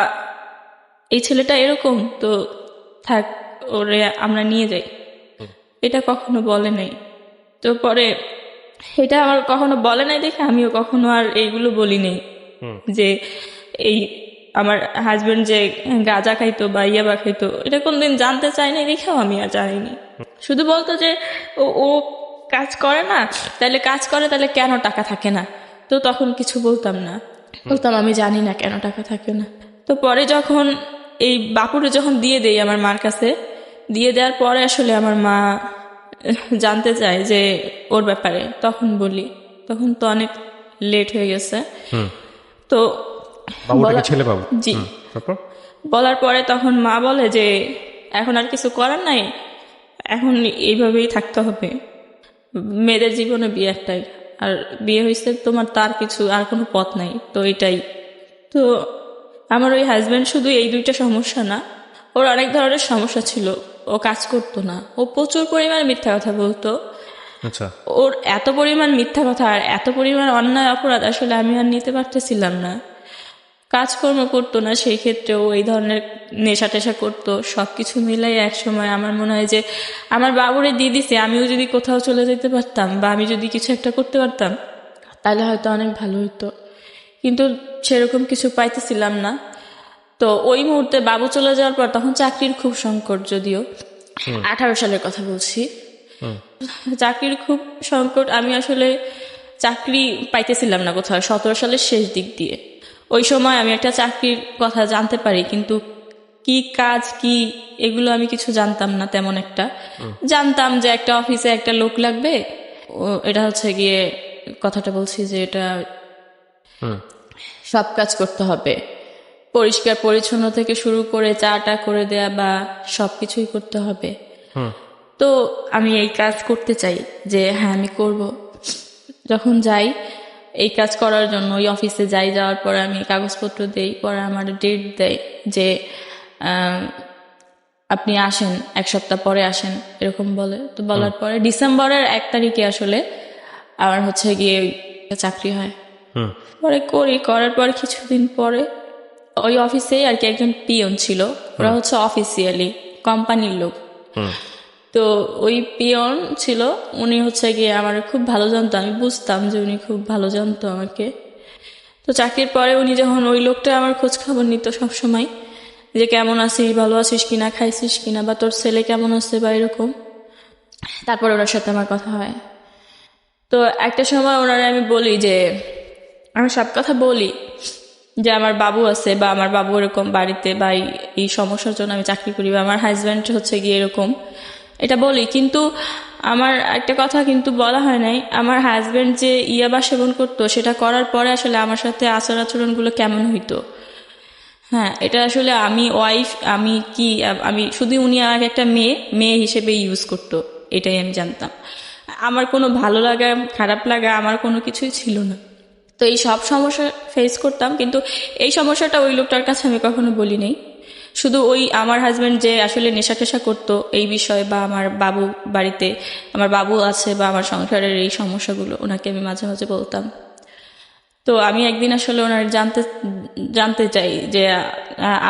এই ছেলেটা এরকম, তো থাক ওরে আমরা নিয়ে যাই, এটা কখনো বলে নাই। তো পরে এটা আমার কখনো বলে নাই দেখে আমিও কখনো আর এইগুলো বলি নাই যে এই আমার হাজবেন্ড যে গাঁজা খাইতো বা ইয়াবা খাইতো, এটা কোনদিন জানতে চাই নাই দেখেও আমি আর জানিনি। শুধু বলতো যে ও কাজ করে না, তাহলে কাজ করে তাহলে কেন টাকা থাকে না, তো তখন কিছু বলতাম না, বলতাম আমি জানি না কেন টাকা থাকে না। তো পরে যখন এই বাপুরে যখন দিয়ে দেই আমার মার কাছে, দিয়ে দেওয়ার পরে আসলে আমার মা জানতে চায় যে ওর ব্যাপারে, তখন বলি, তখন তো অনেক লেট হয়ে গেছে। তো বাবুটাকে ছেলে বাবু? জি। তারপর বলার পরে তখন মা বলে যে এখন আর কিছু করার নাই, এখন এইভাবেই থাকতে হবে, মেয়েদের জীবনে বিয়ে একটাই, আর বিয়ে হয়েছে তোমার, তার কিছু আর কোনো পথ নাই, তো এটাই। তো আমার ওই হাজব্যান্ড শুধু এই দুইটা সমস্যা না, ওর অনেক ধরনের সমস্যা ছিল। ও কাজ করতো না, ও প্রচুর পরিমাণে মিথ্যা কথা বলতো। আচ্ছা, ওর এত পরিমাণ মিথ্যা কথা আর এত পরিমাণ অন্যায় অপরাধ আসলে আমি আর নিতে পারতেছিলাম না। কাজকর্ম করতো না, সেই ক্ষেত্রে ও এই ধরনের নেশা টেশা করতো। সবকিছু মিলাই এক সময় আমার মনে হয় যে আমার বাবুরে দিয়ে দিছে, আমিও যদি কোথাও চলে যেতে পারতাম বা আমি যদি কিছু একটা করতে পারতাম তাহলে হয়তো অনেক ভালো হতো, কিন্তু সেরকম কিছু পাইতেছিলাম না। তো ওই মুহূর্তে বাবু চলে যাওয়ার পর তখন চাকরির খুব সংকট, যদিও 18 সালের কথা বলছি, চাকরির খুব সংকট। আমি আসলে চাকরি পাইতেছিলাম না কোথাও 17 সালের শেষ দিক দিয়ে। ওই সময় আমি একটা চাকরির কথা জানতে পারি, কিন্তু কি কাজ কি এগুলো আমি কিছু জানতাম না তেমন একটা। জানতাম যে একটা অফিসে একটা লোক লাগবে, এটা হচ্ছে গিয়ে কথাটা বলছি যে এটা সব কাজ করতে হবে, পরিষ্কার পরিচ্ছন্ন থেকে শুরু করে চাটা করে দেয়া বা সবকিছুই করতে হবে। তো আমি এই কাজ করতে চাই যে হ্যাঁ আমি করব। যখন যাই এই কাজ করার জন্য ওই অফিসে যাই, যাওয়ার পরে আমি কাগজপত্র দেই, পরে আমার ডেট দেয় যে আপনি আসেন 1 সপ্তাহ পরে আসেন, এরকম বলে। তো বলার পরে ডিসেম্বরের 1 তারিখে আসলে আমার হচ্ছে গিয়ে চাকরি হয়। পরে করার পর কিছুদিন পরে ওই অফিসেই আর কি একজন পিয়ন ছিল, ওরা হচ্ছে অফিসিয়ালি কোম্পানির লোক। তো ওই পিয়ন ছিল, উনি হচ্ছে গিয়ে আমার খুব ভালো জানতো, আমি বুঝতাম যে উনি খুব ভালো জানতো আমাকে। তো চাকরির পরে উনি যখন, ওই লোকটা আমার খোঁজ খবর নিত সবসময়, যে কেমন আছিস, ভালো আছিস কিনা, খাইছিস কিনা, বা তোর ছেলে কেমন আছে বা এরকম। তারপর ওনার সাথে আমার কথা হয়। তো একটা সময় ওনারা আমি বলি যে, আমি সব কথা বলি যে আমার বাবু আছে বা আমার বাবু এরকম বাড়িতে বা এই সমস্যার জন্য আমি চাকরি করি, বা আমার হাজব্যান্ড হচ্ছে গিয়ে এরকম, এটা বলি। কিন্তু আমার একটা কথা কিন্তু বলা হয় নাই, আমার হাজব্যান্ড যে ইয়াবা সেবন করতো সেটা করার পরে আসলে আমার সাথে আচার আচরণগুলো কেমন হইতো। হ্যাঁ, এটা আসলে আমি ওয়াইফ, আমি শুধু উনি আমাকে একটা মেয়ে হিসেবে ইউজ করতো, এটাই আমি জানতাম। আমার কোনো ভালো লাগা খারাপ লাগা আমার কোনো কিছুই ছিল না। তো এই সব সমস্যা ফেস করতাম, কিন্তু এই সমস্যাটা ওই লোকটার কাছে আমি কখনো বলি নাই। শুধু ওই আমার হাজব্যান্ড যে আসলে নেশা টেশা করতো এই বিষয়ে, বা আমার বাবু বাড়িতে, আমার বাবু আছে, বা আমার সংসারের এই সমস্যাগুলো ওনাকে আমি মাঝে মাঝে বলতাম। তো আমি একদিন আসলে ওনার জানতে চাই যে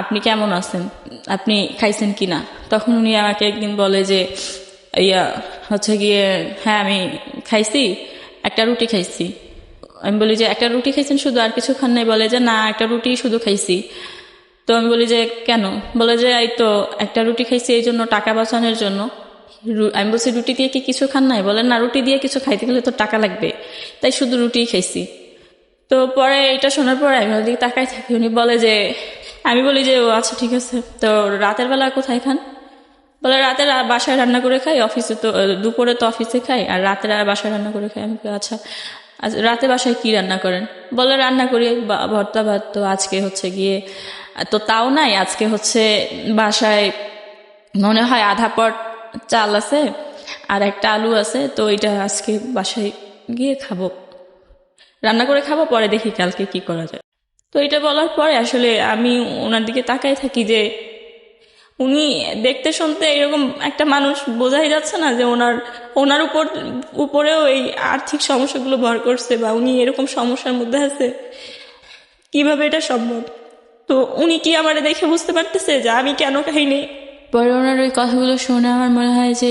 আপনি কেমন আছেন, আপনি খাইছেন কিনা। তখন উনি আমাকে একদিন বলে যে হচ্ছে গিয়ে হ্যাঁ আমি খাইছি, একটা রুটি খাইছি। আমি বলি যে একটা রুটি খাইছেন শুধু, আর কিছু খান নাই? বলে যে না, একটা রুটি শুধু খাইছি। তো আমি বলি যে কেন? বলে যে এই তো একটা রুটি খাইছি এই জন্য, টাকা বাঁচানোর জন্য। আমি বলছি রুটি দিয়ে কি কিছু খান নাই? বলেন না, রুটি দিয়ে কিছু খাইতে গেলে তো টাকা লাগবে, তাই শুধু রুটিই খাইছি। তো পরে এটা শোনার পরে আমি ওদিকে তাকাই থাকি। উনি বলে যে, আমি বলি যে ও আচ্ছা ঠিক আছে, তো রাতের বেলা কোথায় খান? বলে রাতে বাসায় রান্না করে খাই, অফিসে তো দুপুরে তো অফিসে খাই, আর রাতে বাসায় রান্না করে খাই। আমি আচ্ছা রাতে বাসায় কি রান্না করেন? বলে রান্না করি ভর্তা ভাত। তো আজকে হচ্ছে গিয়ে তো তাও নাই, আজকে হচ্ছে বাসায় মনে হয় আধা পট চাল আছে আর একটা আলু আছে, তো এটা আজকে বাসায় গিয়ে খাবো, রান্না করে খাবো, পরে দেখি কালকে কি করা যায়। তো এটা বলার পরে আসলে আমি ওনার দিকে তাকাই থাকি যে উনি দেখতে শুনতে এরকম একটা মানুষ, বোঝাই যাচ্ছে না যে ওনার উপরেও এই আর্থিক সমস্যাগুলো ভর করছে, বা উনি এরকম সমস্যার মধ্যে আছে, কিভাবে এটা সম্ভব? তো উনি কি আমার দেখে বুঝতে পারতেছে যে আমি কেন খাইনি? পরে ওনার ওই কথাগুলো শুনে আমার মনে হয় যে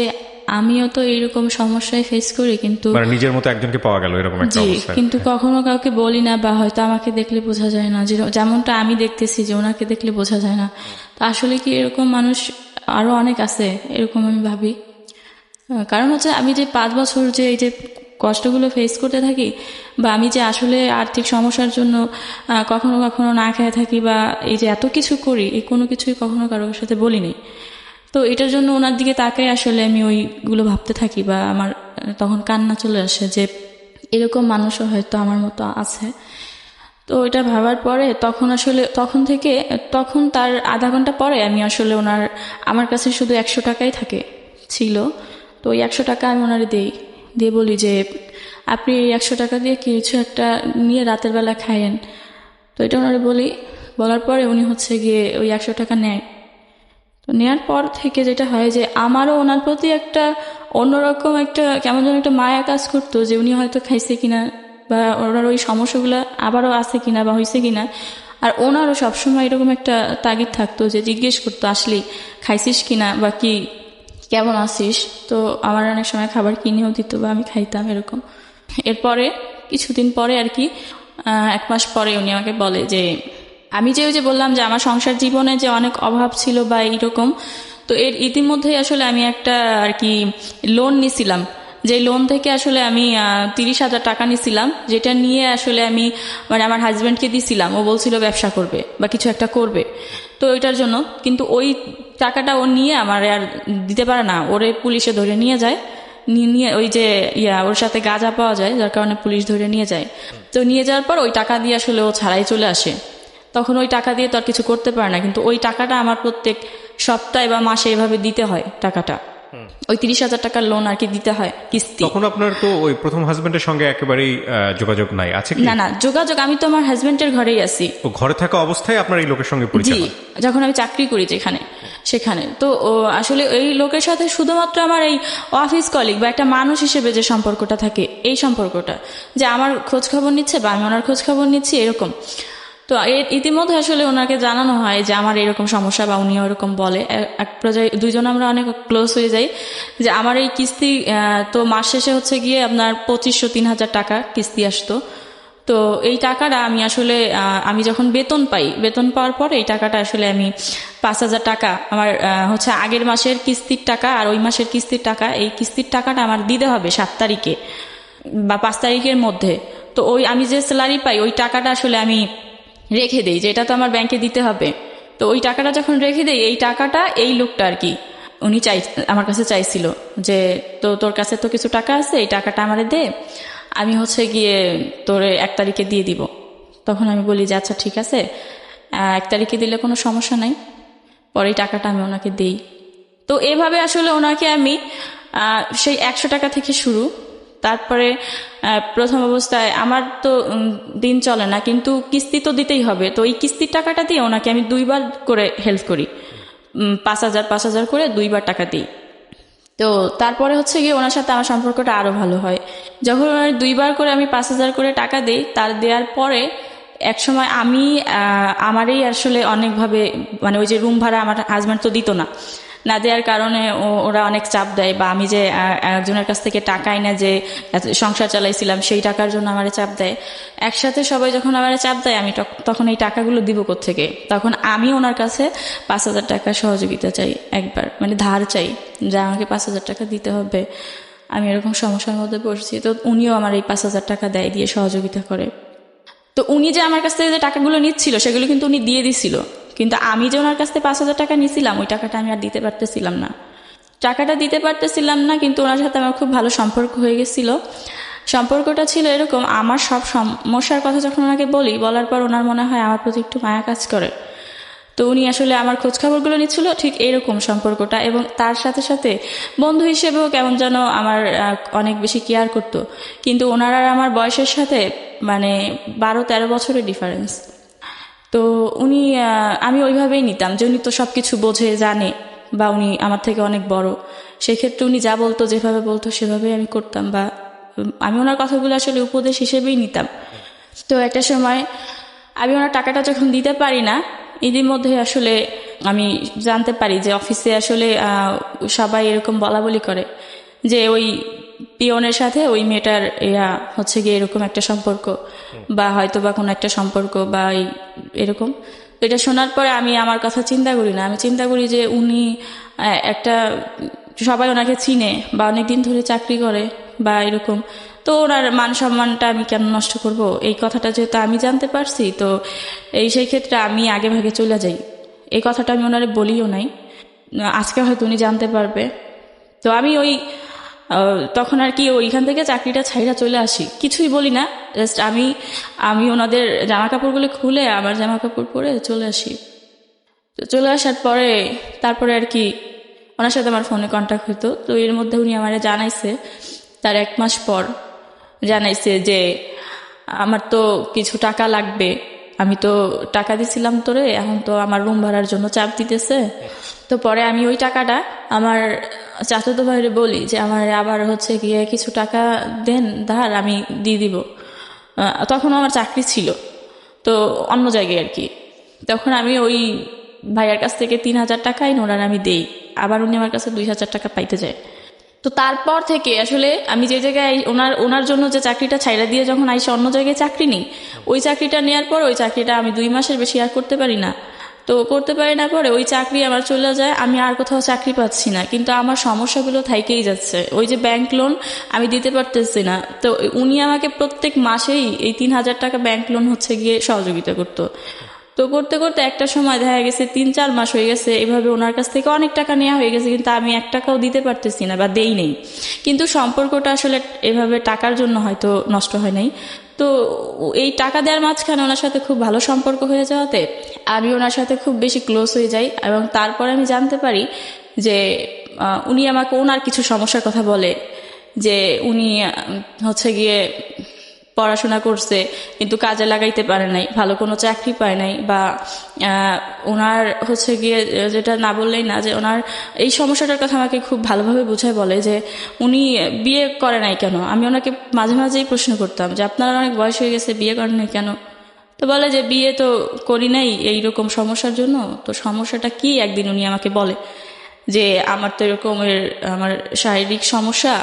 আমিও তো এরকম সমস্যায় ফেস করি, কিন্তু মানে নিজের মতো একজনকে পাওয়া গেল এরকম একটা অবস্থা। কিন্তু কখনো কাউকে বলি না, বা হয়তো আমাকে দেখলে বোঝা যায় না, যেমনটা আমি দেখতেছি যে ওনাকে দেখলে বোঝা যায় না। তো আসলে কি এরকম মানুষ আরো অনেক আছে এরকম, আমি ভাবি। কারণ হচ্ছে আমি যে 5 বছর যে এই যে কষ্টগুলো ফেস করতে থাকি, বা আমি যে আসলে আর্থিক সমস্যার জন্য কখনো কখনো না খেয়ে থাকি, বা এই যে এত কিছু করি, এই কোনো কিছুই কখনো কারোর সাথে বলিনি। তো এটার জন্য ওনার দিকে তাকাই আসলে আমি ওইগুলো ভাবতে থাকি, বা আমার তখন কান্না চলে আসে যে এরকম মানুষও হয়তো আমার মতো আছে। তো ওইটা ভাবার পরে তখন তার আধা ঘন্টা পরে আমি আসলে আমার কাছে শুধু 100 টাকাই ছিল। তো ওই 100 টাকা আমি ওনারে দিয়ে বলি যে আপনি এই 100 টাকা দিয়ে কিছু একটা নিয়ে রাতের বেলা খাইয়েন। তো এটা ওনারে বলার পরে উনি হচ্ছে গিয়ে ওই 100 টাকা নেয়। তো নেওয়ার পর থেকে যেটা হয় যে আমারও ওনার প্রতি একটা অন্যরকম একটা কেমন যেন একটা মায়া কাজ করতো যে উনি হয়তো খাইছে কিনা বা ওনার ওই সমস্যাগুলো আবারও আছে কিনা বা হয়েছে কিনা। আর ওনারও সবসময় এরকম একটা তাগিদ থাকতো যে জিজ্ঞেস করতো আসলেই খাইছিস কিনা বা কি কেমন আছিস। তো আমার অনেক সময় খাবার কিনেও দিত বা আমি খাইতাম এরকম। এরপরে কিছুদিন পরে আর কি 1 মাস পরে উনি আমাকে বলে যে আমি ওই যে বললাম যে আমার সংসার জীবনে যে অনেক অভাব ছিল বা এইরকম, তো এর ইতিমধ্যেই আসলে আমি একটা আর কি লোন নিছিলাম, যে লোন থেকে আসলে আমি 30,000 টাকা নিছিলাম, যেটা নিয়ে আসলে আমি মানে আমার হাজব্যান্ডকে দিছিলাম। ও বলছিল ব্যবসা করবে বা কিছু একটা করবে, তো ওইটার জন্য। কিন্তু ওই টাকাটা ও নিয়ে আমার আর দিতে পারে না, ওরে পুলিশে ধরে নিয়ে যায়। নিয়ে ওই যে ওর সাথে গাঁজা পাওয়া যায়, যার কারণে পুলিশ ধরে নিয়ে যায়। তো নিয়ে যাওয়ার পর ওই টাকা দিয়ে আসলে ও ছাড়াই চলে আসে। তখন ওই টাকা দিয়ে তো আর কিছু করতে পারে না, কিন্তু ওই টাকাটা আমার প্রত্যেক সপ্তাহে বা মাসে এভাবে দিতে হয়। টাকাটা ওই 30,000 টাকার লোন আর কি দিতে হয় কিস্তি। তখন আপনার তো ওই প্রথম হাজবেন্ডের সঙ্গে একেবারেই যোগাযোগ নাই, আছে কি? না যোগাযোগ, আমি তো আমার হাজবেন্ডের ঘরেই আছি। ও ঘরে থাকা অবস্থায় আপনার এই লোকের সঙ্গে পরিচয় হয়? যখন আমি চাকরি করি সেখানে তো আসলে এই লোকের সাথে শুধুমাত্র আমার এই অফিস কলিগ বা একটা মানুষ হিসেবে যে সম্পর্কটা থাকে, এই সম্পর্কটা যে আমার খোঁজ খবর নিচ্ছে বা আমি ওনার খোঁজ খবর নিচ্ছি এরকম। তো ইতিমধ্যে আসলে ওনাকে জানানো হয় যে আমার এরকম সমস্যা, বা উনিও এরকম বলে। এক পর্যায়ে দুইজন আমরা অনেক ক্লোজ হয়ে যাই যে আমার এই কিস্তি তো মাস শেষে হচ্ছে গিয়ে আপনার 2500-3000 টাকা কিস্তি আসতো। তো এই টাকাটা আমি আসলে আমি যখন বেতন পাওয়ার পরে এই টাকাটা আসলে আমি 5,000 টাকা আমার হচ্ছে আগের মাসের কিস্তির টাকা আর ওই মাসের কিস্তির টাকা, এই কিস্তির টাকাটা আমার দিতে হবে 7 তারিখে বা 5 তারিখের মধ্যে। তো ওই আমি যে স্যালারি পাই ওই টাকাটা আসলে আমি রেখে দেই, যে এটা তো আমার ব্যাংকে দিতে হবে। তো ওই টাকাটা যখন রেখে দেই, এই টাকাটা এই লোকটা আর কি উনি আমার কাছে চাইছিল যে তোর কাছে তো কিছু টাকা আছে, এই টাকাটা আমারে দে, আমি হচ্ছে গিয়ে তোরে 1 তারিখে দিয়ে দিব। তখন আমি বলি যে আচ্ছা ঠিক আছে, 1 তারিখে দিলে কোনো সমস্যা নাই, পরে এই টাকাটা আমি ওনাকে দিই। তো এভাবে আসলে ওনাকে আমি সেই 100 টাকা থেকে শুরু। তারপরে প্রথম অবস্থায় আমার তো দিন চলে না, কিন্তু কিস্তি তো দিতেই হবে। তো এই কিস্তির টাকাটা দিয়ে ওনাকে আমি 2 বার করে হেল্প করি, 5,000 করে 2 বার টাকা দিই। তো তারপরে হচ্ছে গিয়ে ওনার সাথে আমার সম্পর্কটা আরো ভালো হয়। যখন ওনার 2 বার করে আমি 5,000 করে টাকা দিই, তার দেওয়ার পরে এক সময় আমি আমারই আসলে অনেকভাবে মানে ওই যে রুম ভাড়া আমার হাজব্যান্ড তো দিত না দেওয়ার কারণে ওরা অনেক চাপ দেয়, বা আমি যে একজনের কাছ থেকে টাকা এনে যে সংসার চালাইছিলাম সেই টাকার জন্য আমারে চাপ দেয়। একসাথে সবাই যখন আমারে চাপ দেয়, আমি তখন এই টাকাগুলো দিব কোত্থেকে? তখন আমি ওনার কাছে 5,000 টাকা সহযোগিতা চাই, একবার মানে ধার চাই, যা আমাকে 5,000 টাকা দিতে হবে, আমি এরকম সমস্যার মধ্যে পড়ছি। তো উনিও আমার এই 5,000 টাকা দেয়, দিয়ে সহযোগিতা করে। তো উনি যে আমার কাছ থেকে যে টাকাগুলো নিচ্ছিল সেগুলো কিন্তু উনি দিয়ে দিছিল, কিন্তু আমি যে ওনার কাছ থেকে 5,000 টাকা নিয়েছিলাম ওই টাকাটা আমি আর দিতে পারতেছিলাম না। কিন্তু ওনার সাথে আমার খুব ভালো সম্পর্ক হয়ে গেছিল। সম্পর্কটা ছিল এরকম, আমার সব সমস্যার কথা যখন ওনাকে বলার পর ওনার মনে হয় আমার প্রতি একটু মায়া কাজ করে। তো উনি আসলে আমার খোঁজখবরগুলো নিচ্ছিল, ঠিক এইরকম সম্পর্কটা। এবং তার সাথে সাথে বন্ধু হিসেবেও কেমন যেন আমার অনেক বেশি কেয়ার করতো। কিন্তু ওনার আর আমার বয়সের সাথে মানে 12-13 বছরের ডিফারেন্স। তো উনি আমি ওইভাবেই নিতাম যে উনি তো সবকিছু বোঝে, জানে, বা উনি আমার থেকে অনেক বড়। সেক্ষেত্রে উনি যা বলতো, যেভাবে বলতো সেভাবেই আমি করতাম, বা আমি ওনার কথাগুলো আসলে উপদেশ হিসেবেই নিতাম। তো একটা সময় আমি ওনার টাকাটা যখন দিতে পারি না, এরই মধ্যে আসলে আমি জানতে পারি যে অফিসে আসলে সবাই এরকম বলাবলি করে যে ওই পিয়নের সাথে ওই মেয়েটার হচ্ছে গিয়ে এরকম একটা সম্পর্ক, বা হয়তো বা কোনো একটা সম্পর্ক বা এরকম। তো এটা শোনার পরে আমি আমার কথা চিন্তা করি না, আমি চিন্তা করি যে উনি একটা সবাই ওনাকে চিনে বা অনেকদিন ধরে চাকরি করে বা এরকম, তো ওনার মান সম্মানটা আমি কেন নষ্ট করব? এই কথাটা যেহেতু আমি জানতে পারছি, তো সেই ক্ষেত্রে আমি আগে ভাগে চলে যাই। এই কথাটা আমি ওনারে বলিও নাই, আজকে হয়তো উনি জানতে পারবে। তো আমি ওই তখন আর কি ওইখান থেকে চাকরিটা ছাইরা চলে আসি, কিছুই বলি না, জাস্ট আমি ওনাদের জামা কাপড়গুলো খুলে আমার জামা কাপড় পরে চলে আসি। তো চলে আসার পরে তারপরে আর কি ওনার সাথে আমার ফোনে কন্ট্যাক্ট হতো। তো এর মধ্যে উনি আমার জানাইছে তার 1 মাস পর জানাইছে যে আমার তো কিছু টাকা লাগবে, আমি তো টাকা দিছিলাম তোরে, এখন তো আমার রুম ভাড়ার জন্য চাপ দিতেছে। তো পরে আমি ওই টাকাটা আমার চাচাতো ভাইরে বলি যে আমার আবার হচ্ছে গিয়ে কিছু টাকা দেন ধার, আমি দিয়ে দিব। তখন আমার চাকরি ছিল তো অন্য জায়গায় আর কি। তখন আমি ওই ভাইয়ার কাছ থেকে 3,000 টাকাই ওনার আমি দেই, আবার উনি আমার কাছে 2,000 টাকা পাইতে যায়। তো তারপর থেকে আসলে আমি যে জায়গায় ওনার জন্য যে চাকরিটা ছাইড়া দিয়ে যখন আইসা অন্য জায়গায় চাকরি নিই, ওই চাকরিটা নেওয়ার পর ওই চাকরিটা আমি 2 মাসের বেশি আর করতে পারি না। তো করতে পারি না পরে ওই চাকরি আমার চলে যায়, আমি আর কোথাও চাকরি পাচ্ছি না, কিন্তু আমার সমস্যাগুলো থাইকেই যাচ্ছে। ওই যে ব্যাংক লোন আমি দিতে পারতেছি না, তো উনি আমাকে প্রত্যেক মাসেই এই 3,000 টাকা ব্যাংক লোন হচ্ছে গিয়ে সহযোগিতা করতো। তো করতে করতে একটা সময় দেখা গেছে 3-4 মাস হয়ে গেছে, এভাবে ওনার কাছ থেকে অনেক টাকা নেওয়া হয়ে গেছে, কিন্তু আমি 1 টাকাও দিতে পারতেছি না বা দেই নেই। কিন্তু সম্পর্কটা আসলে এভাবে টাকার জন্য হয়তো নষ্ট হয় নাই। তো এই টাকা দেওয়ার মাঝখানে ওনার সাথে খুব ভালো সম্পর্ক হয়ে যাওয়াতে আমি ওনার সাথে খুব বেশি ক্লোজ হয়ে যাই। এবং তারপরে আমি জানতে পারি যে উনি আমাকে ওনার কিছু সমস্যার কথা বলে, যে উনি হচ্ছে গিয়ে পড়াশোনা করছে কিন্তু কাজে লাগাইতে পারে নাই, ভালো কোনো চাকরি পায় নাই, বা ওনার হচ্ছে গিয়ে যেটা না বললেই না, যে ওনার এই সমস্যাটার কথা আমাকে খুব ভালোভাবে বুঝায় বলে যে উনি বিয়ে করে নাই কেন। আমি ওনাকে মাঝে মাঝেই প্রশ্ন করতাম যে আপনার অনেক বয়স হয়ে গেছে, বিয়ে করেন নাই কেন? তো বলে যে বিয়ে তো করি নাই এইরকম সমস্যার জন্য। তো সমস্যাটা কি একদিন উনি আমাকে বলে যে আমার তো এরকমের আমার শারীরিক সমস্যা,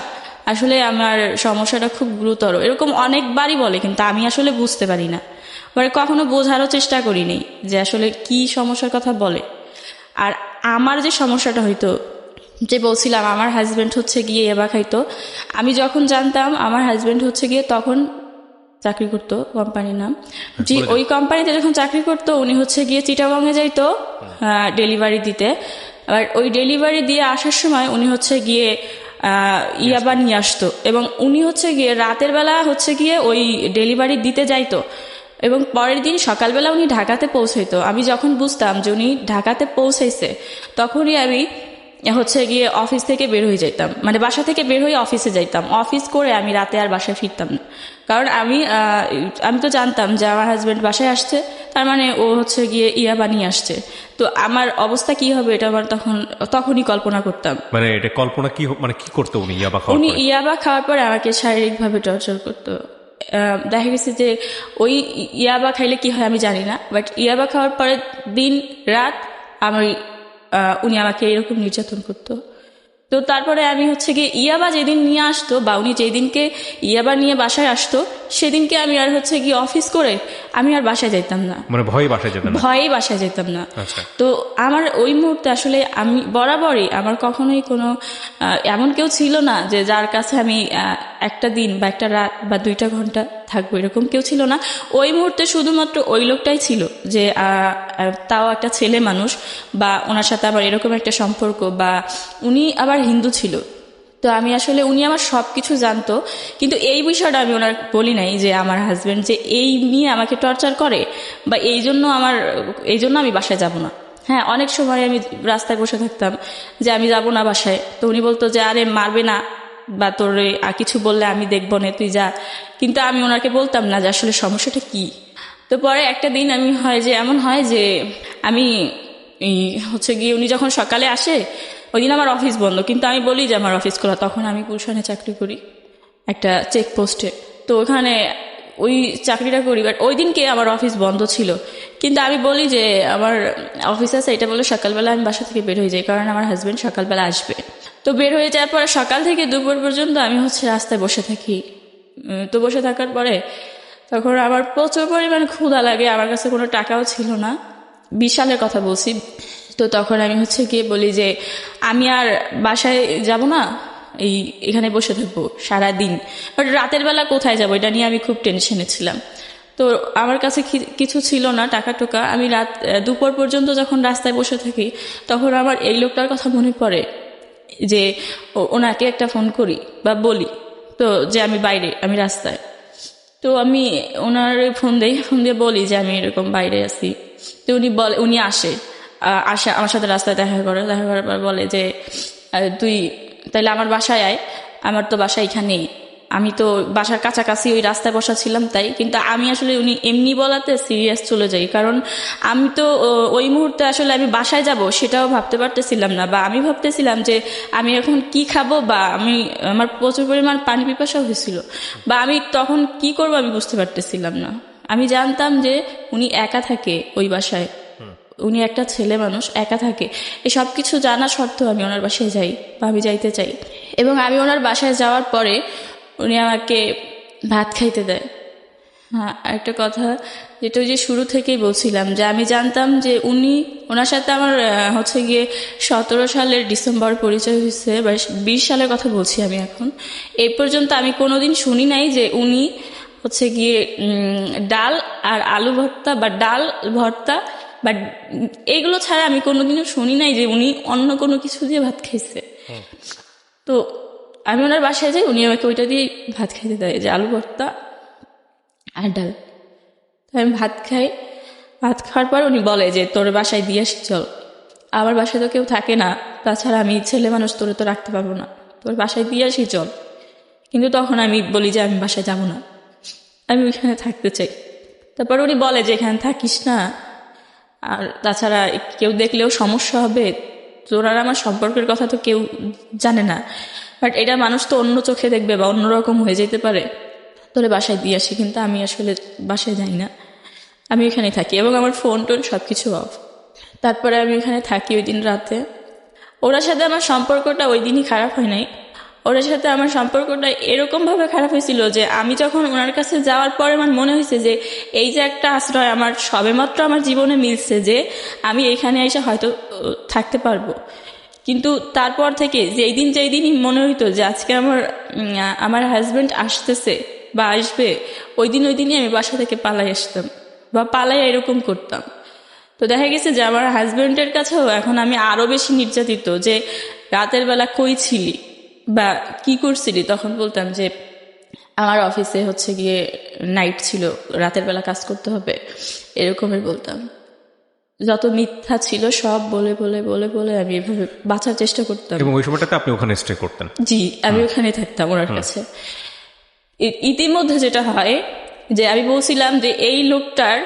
আসলে আমার সমস্যাটা খুব গুরুতর, এরকম অনেকবারই বলে, কিন্তু আমি আসলে বুঝতে পারি না, এবারে কখনো বোঝারও চেষ্টা করিনি যে আসলে কি সমস্যার কথা বলে। আর আমার যে সমস্যাটা হইতো, যে বলছিলাম আমার হাজবেন্ড হচ্ছে গিয়ে এবা খাইতো, আমি যখন জানতাম আমার হাজবেন্ড হচ্ছে গিয়ে তখন চাকরি করতো, কোম্পানির নাম জি, ওই কোম্পানিতে যখন চাকরি করতো উনি হচ্ছে গিয়ে চিটাগংয়ে যাইতো ডেলিভারি দিতে। আর ওই ডেলিভারি দিয়ে আসার সময় উনি হচ্ছে গিয়ে ইয়াবা নিয়ে আসতো, এবং উনি হচ্ছে গিয়ে রাতের বেলা হচ্ছে গিয়ে ওই ডেলিভারি দিতে যাইতো, এবং পরের দিন সকালবেলা উনি ঢাকাতে পৌঁছাইতো। আমি যখন বুঝতাম যে উনি ঢাকাতে পৌঁছাইছে তখনই আমি হচ্ছে গিয়ে অফিস থেকে বের হয়ে যাইতাম, মানে বাসা থেকে বের হয়ে অফিসে যাইতাম, অফিস করে আমি রাতে আর বাসায় ফিরতাম না। কারণ আমি তো জানতাম যে আমার হাজবেন্ড বাসায় আসছে, তার মানে ও হচ্ছে গিয়ে ইয়া বানিয়ে আসছে। তো আমার অবস্থা কি হবে এটা আমার তখনই কল্পনা করতাম। মানে এটা কল্পনা কি মানে কি করতো উনি ইয়াবা খাওয়ার উনি পরে? ইয়াবা খাওয়ার পরে আমাকে শারীরিকভাবে টর্চার করতো। দেখা গেছে যে ওই ইয়াবা খাইলে কি হয় আমি জানি না, বাট ইয়াবা খাওয়ার পরে দিন রাত উনি আমাকে এরকম নির্যাতন করতো। তো তারপরে আমি হচ্ছে গিয়ে ইয়াবা যেদিন নিয়ে আসতো, বা উনি যেদিনকে ইয়াবা নিয়ে বাসায় আসতো, সেদিনকে আমি আর হচ্ছে গিয়ে অফিস করে আমি আর বাসায় যেতাম না, মানে ভয়ে বাসায় যেতেন না? ভয়েই বাসায় যেতাম না। আচ্ছা। তো আমার ওই মুহূর্তে আসলে আমি বরাবরই আমার কখনোই কোনো এমন কেউ ছিল না যে যার কাছে আমি একটা দিন বা একটা রাত বা 2টা ঘন্টা থাকবো, এরকম কেউ ছিল না। ওই মুহূর্তে শুধুমাত্র ওই লোকটাই ছিল, যে তাও একটা ছেলে মানুষ, বা ওনার সাথে আবার এরকম একটা সম্পর্ক, বা উনি আবার হিন্দু ছিল। তো আমি আসলে উনি আমার সব কিছু জানতো, কিন্তু এই বিষয়টা আমি ওনার বলি নাই যে আমার হাজবেন্ড যে এই নিয়ে আমাকে টর্চার করে, বা এই জন্য আমি বাসায় যাব না। হ্যাঁ, অনেক সময় আমি রাস্তায় বসে থাকতাম যে আমি যাব না বাসায়, তো উনি বলতো যে আরে মারবে না, বা তোর কিছু বললে আমি দেখবো না, তুই যা। কিন্তু আমি ওনাকে বলতাম না যে আসলে সমস্যাটা কি। তো পরে একটা দিন এমন হয় যে আমি হচ্ছে গিয়ে উনি যখন সকালে আসে, ওই দিন আমার অফিস বন্ধ, কিন্তু আমি বলি যে আমার অফিস খোলা। তখন আমি গুলশানে চাকরি করি একটা চেকপোস্টে, তো ওখানে ওই চাকরিটা করি, বাট ওই দিনকে আমার অফিস বন্ধ ছিল। কিন্তু আমি বলি যে আমার অফিস আছে, এটা বলে সকালবেলা আমি বাসা থেকে বের হয়ে যাই, কারণ আমার হাজবেন্ড সকালবেলা আসবে। তো বের হয়ে যাওয়ার পরে সকাল থেকে দুপুর পর্যন্ত আমি হচ্ছে রাস্তায় বসে থাকি। তো বসে থাকার পরে তখন আমার প্রচুর পরিমাণ ক্ষুধা লাগে, আমার কাছে কোনো টাকাও ছিল না, 20 সালের কথা বলছি। তো তখন আমি হচ্ছে গিয়ে বলি যে আমি আর বাসায় যাব না, এখানে বসে থাকবো সারাদিন। বাট রাতের বেলা কোথায় যাব, এটা নিয়ে আমি খুব টেনশনে ছিলাম। তো আমার কাছে কিছু ছিল না টাকা টোকা। আমি দুপুর পর্যন্ত যখন রাস্তায় বসে থাকি, তখন আমার এই লোকটার কথা মনে পড়ে যে ওনাকে একটা ফোন করি বা বলি, তো যে আমি বাইরে, আমি রাস্তায়। তো আমি ওনার ফোন দিয়ে বলি যে আমি এরকম বাইরে আছি। তো উনি আসে আমার সাথে রাস্তায় দেখা করার পর বলে যে তুই তাইলে আমার বাসায় আয়, আমার তো বাসা এখানেই, আমি তো বাসার কাছাকাছি ওই রাস্তায় বসা ছিলাম তাই। কিন্তু আমি আসলে উনি এমনি বলাতে সিরিয়াস চলে যাই, কারণ আমি তো ওই মুহূর্তে আসলে আমি বাসায় যাব সেটাও ভাবতে পারতেছিলাম না, বা আমি ভাবতেছিলাম যে আমি এখন কি খাবো, বা আমার প্রচুর পরিমাণ পানি পিপাসা হয়েছিল, বা আমি তখন কি করবো আমি বুঝতে পারতেছিলাম না। আমি জানতাম যে উনি একা থাকে ওই বাসায়, উনি একটা ছেলে মানুষ একা থাকে। এই সব কিছু জানা সত্ত্বেও আমি ওনার বাসায় যাই বা আমি যাইতে চাই, এবং আমি ওনার বাসায় যাওয়ার পরে উনি আমাকে ভাত খাইতে দেয়। হ্যাঁ, একটা কথা যেটা ওই যে শুরু থেকেই বলছিলাম, যে আমি জানতাম যে ওনার সাথে আমার হচ্ছে গিয়ে 17 সালের ডিসেম্বর পরিচয় হয়েছে, বা 20 সালের কথা বলছি আমি এখন। এই পর্যন্ত আমি কোনোদিন শুনি নাই যে উনি হচ্ছে গিয়ে ডাল আর আলু ভর্তা বা ডাল ভর্তা বা এইগুলো ছাড়া আমি কোনোদিনও শুনি নাই যে উনি অন্য কোনো কিছু দিয়ে ভাত খাইছে। তো আমি ওনার বাসায় যাই, উনি আমাকে ওইটা দিয়ে ভাত খাইতে দেয়, যে আলু ভর্তা আর ডাল। তো আমি ভাত খাই, ভাত খাওয়ার পর উনি বলে যে তোর বাসায় দিয়ে আসি চল। আমার বাসায় তো কেউ থাকে না, তাছাড়া আমি ছেলে মানুষ, তোরে তো রাখতে পারবো না, তোর বাসায় দিয়ে আসি চল। কিন্তু তখন আমি বলি যে আমি বাসায় যাব না, আমি ওইখানে থাকতে চাই। তারপর উনি বলে যে এখানে থাকিস না, আর তাছাড়া কেউ দেখলেও সমস্যা হবে, তোর আর আমার সম্পর্কের কথা তো কেউ জানে না, বাট এটা মানুষ তো অন্য চোখে দেখবে বা অন্যরকম হয়ে যেতে পারে, তোরে বাসায় দিয়ে আসি। কিন্তু আমি আসলে বাসায় যাই না, আমি এখানে থাকি, এবং আমার ফোন টোন সব কিছু অফ। তারপরে আমি এখানে থাকি ওই দিন রাতে। ওনার সাথে আমার সম্পর্কটা ওই দিনই খারাপ হয় নাই, ওনার সাথে আমার সম্পর্কটা এরকমভাবে খারাপ হয়েছিল যে আমি যখন ওনার কাছে যাওয়ার পরে আমার মনে হয়েছে যে এই যে একটা আশ্রয় আমার সবেমাত্র আমার জীবনে মিলছে, যে আমি এখানে এসে হয়তো থাকতে পারবো। কিন্তু তারপর থেকে যেই দিনই মনে হইতো যে আজকে আমার হাজব্যান্ড আসতেছে বা আসবে, ওই দিনই আমি বাসা থেকে পালাই আসতাম বা পালাই এরকম করতাম। তো দেখা গেছে যে আমার হাজব্যান্ডের কাছেও এখন আমি আরো বেশি নির্যাতিত, যে রাতের বেলা কই ছিলি বা কি করছিলি, তখন বলতাম যে আমার অফিসে হচ্ছে গিয়ে নাইট ছিল, রাতের বেলা কাজ করতে হবে, এরকমই বলতাম। যত মিথ্যা ছিল সব বলে বলে বলে বলে আমি এভাবে বাঁচার চেষ্টা করতাম। এবং ওই সময়টাতে আপনি ওখানে স্টে করতেন? জি, আমি ওখানে থাকতাম ওনার কাছে। ইতিমধ্যে যেটা হয় যে আমি বলছিলাম যে এই লোকটার,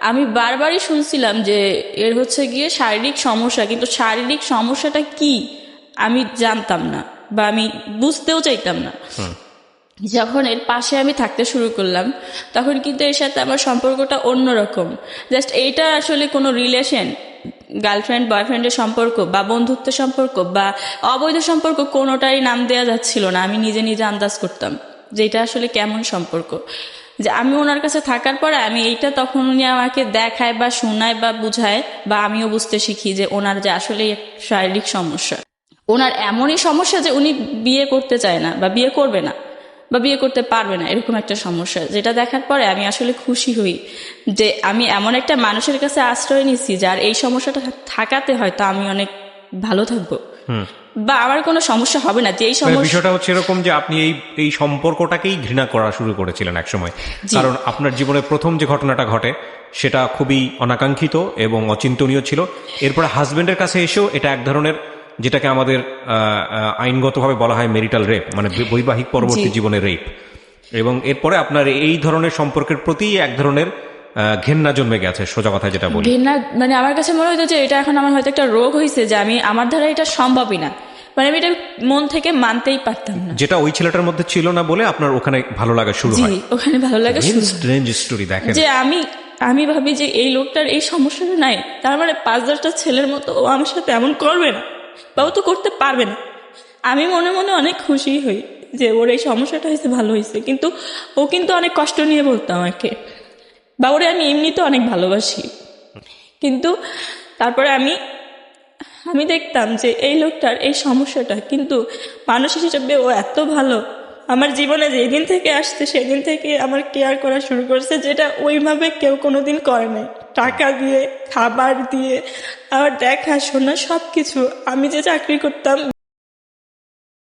আমি বারবারই শুনছিলাম যে এর হচ্ছে গিয়ে শারীরিক সমস্যা, কিন্তু শারীরিক সমস্যাটা কি আমি জানতাম না বা আমি বুঝতেও চাইতাম না। যখন এর পাশে আমি থাকতে শুরু করলাম তখন কিন্তু এর সাথে আমার সম্পর্কটা অন্যরকম। জাস্ট এইটা আসলে কোনো রিলেশন, গার্লফ্রেন্ড বয়ফ্রেন্ডের সম্পর্ক বা বন্ধুত্বের সম্পর্ক বা অবৈধ সম্পর্ক, কোনোটাই নাম দেওয়া যাচ্ছিল না। আমি নিজে নিজে আন্দাজ করতাম যে এটা আসলে কেমন সম্পর্ক। যে আমি ওনার কাছে থাকার পরে আমি এইটা তখন উনি আমাকে দেখায় বা শোনায় বা বুঝায়, বা আমিও বুঝতে শিখি যে ওনার যে আসলে শারীরিক সমস্যা, ওনার এমনই সমস্যা যে উনি বিয়ে করতে চায় না বা বিয়ে করবে না বা বিয়ে করতে পারবে না, এরকম একটা সমস্যা। যেটা দেখার পরে আমি আসলে খুশি হই যে আমি এমন একটা মানুষের কাছে আশ্রয় নিচ্ছি যার এই সমস্যাটা থাকাতে হয়তো আমি অনেক ভালো থাকবো বা আমার কোনো সমস্যা হবে না। যে এই সমস্যা, বিষয়টা হচ্ছে এরকম যে আপনি এই সম্পর্কটাকেই ঘৃণা করা শুরু করেছিলেন একসময়, কারণ আপনার জীবনে প্রথম যে ঘটনাটা ঘটে সেটা খুবই অনাকাঙ্ক্ষিত এবং অচিন্তনীয় ছিল। এরপরে হাজবেন্ডের কাছে এসেও এটা এক ধরনের, যেটাকে আমাদের আইনগতভাবে বলা হয় মেরিটাল রেপ, মানে বৈবাহিক পরবর্তী জীবনের রেপ। এবং এরপরে আপনার এই ধরনের সম্পর্কের প্রতি এক ধরনের ঘেন্না জন্মে গেছে, সোজা কথা যেটা বলি। ঘেন্না মানে আমার কাছে মনে হতো যে এটা এখন আমার হয়তো একটা রোগ হয়েছে, যে আমার দ্বারা এটা সম্ভবই না, মানে আমি এটা মন থেকে মানতেই পারতাম না। যেটা ওই ছেলেটার মধ্যে ছিল না বলে আপনার ওখানে ভালো লাগা শুরু হয়। ওখানে ভালো লাগা শুরু হয়। স্ট্রেঞ্জ স্টোরি দেখেন, যে আমি ভাবি যে এই লোকটার এই সমস্যাটা নাই, তার মানে 5-10টা ছেলের মতো ও আমার সাথে এমন করবে না বা ও তো করতে পারবে না। আমি মনে মনে অনেক খুশি হই যে ওর এই সমস্যাটা হয়েছে, ভালো হয়েছে। কিন্তু ও কিন্তু অনেক কষ্ট নিয়ে বলতো আমাকে, বা ওরে আমি এমনিতে অনেক ভালোবাসি। কিন্তু তারপরে আমি দেখতাম যে এই লোকটার এই সমস্যাটা, কিন্তু মানুষ হিসেবে ও এত ভালো। আমার জীবনে যেদিন থেকে আসছে সেদিন থেকে আমার কেয়ার করা শুরু করছে, যেটা ওইভাবে কেউ কোনোদিন করে নাই। টাকা দিয়ে, খাবার দিয়ে, আমার দেখাশোনা সবকিছু। আমি যে চাকরি করতাম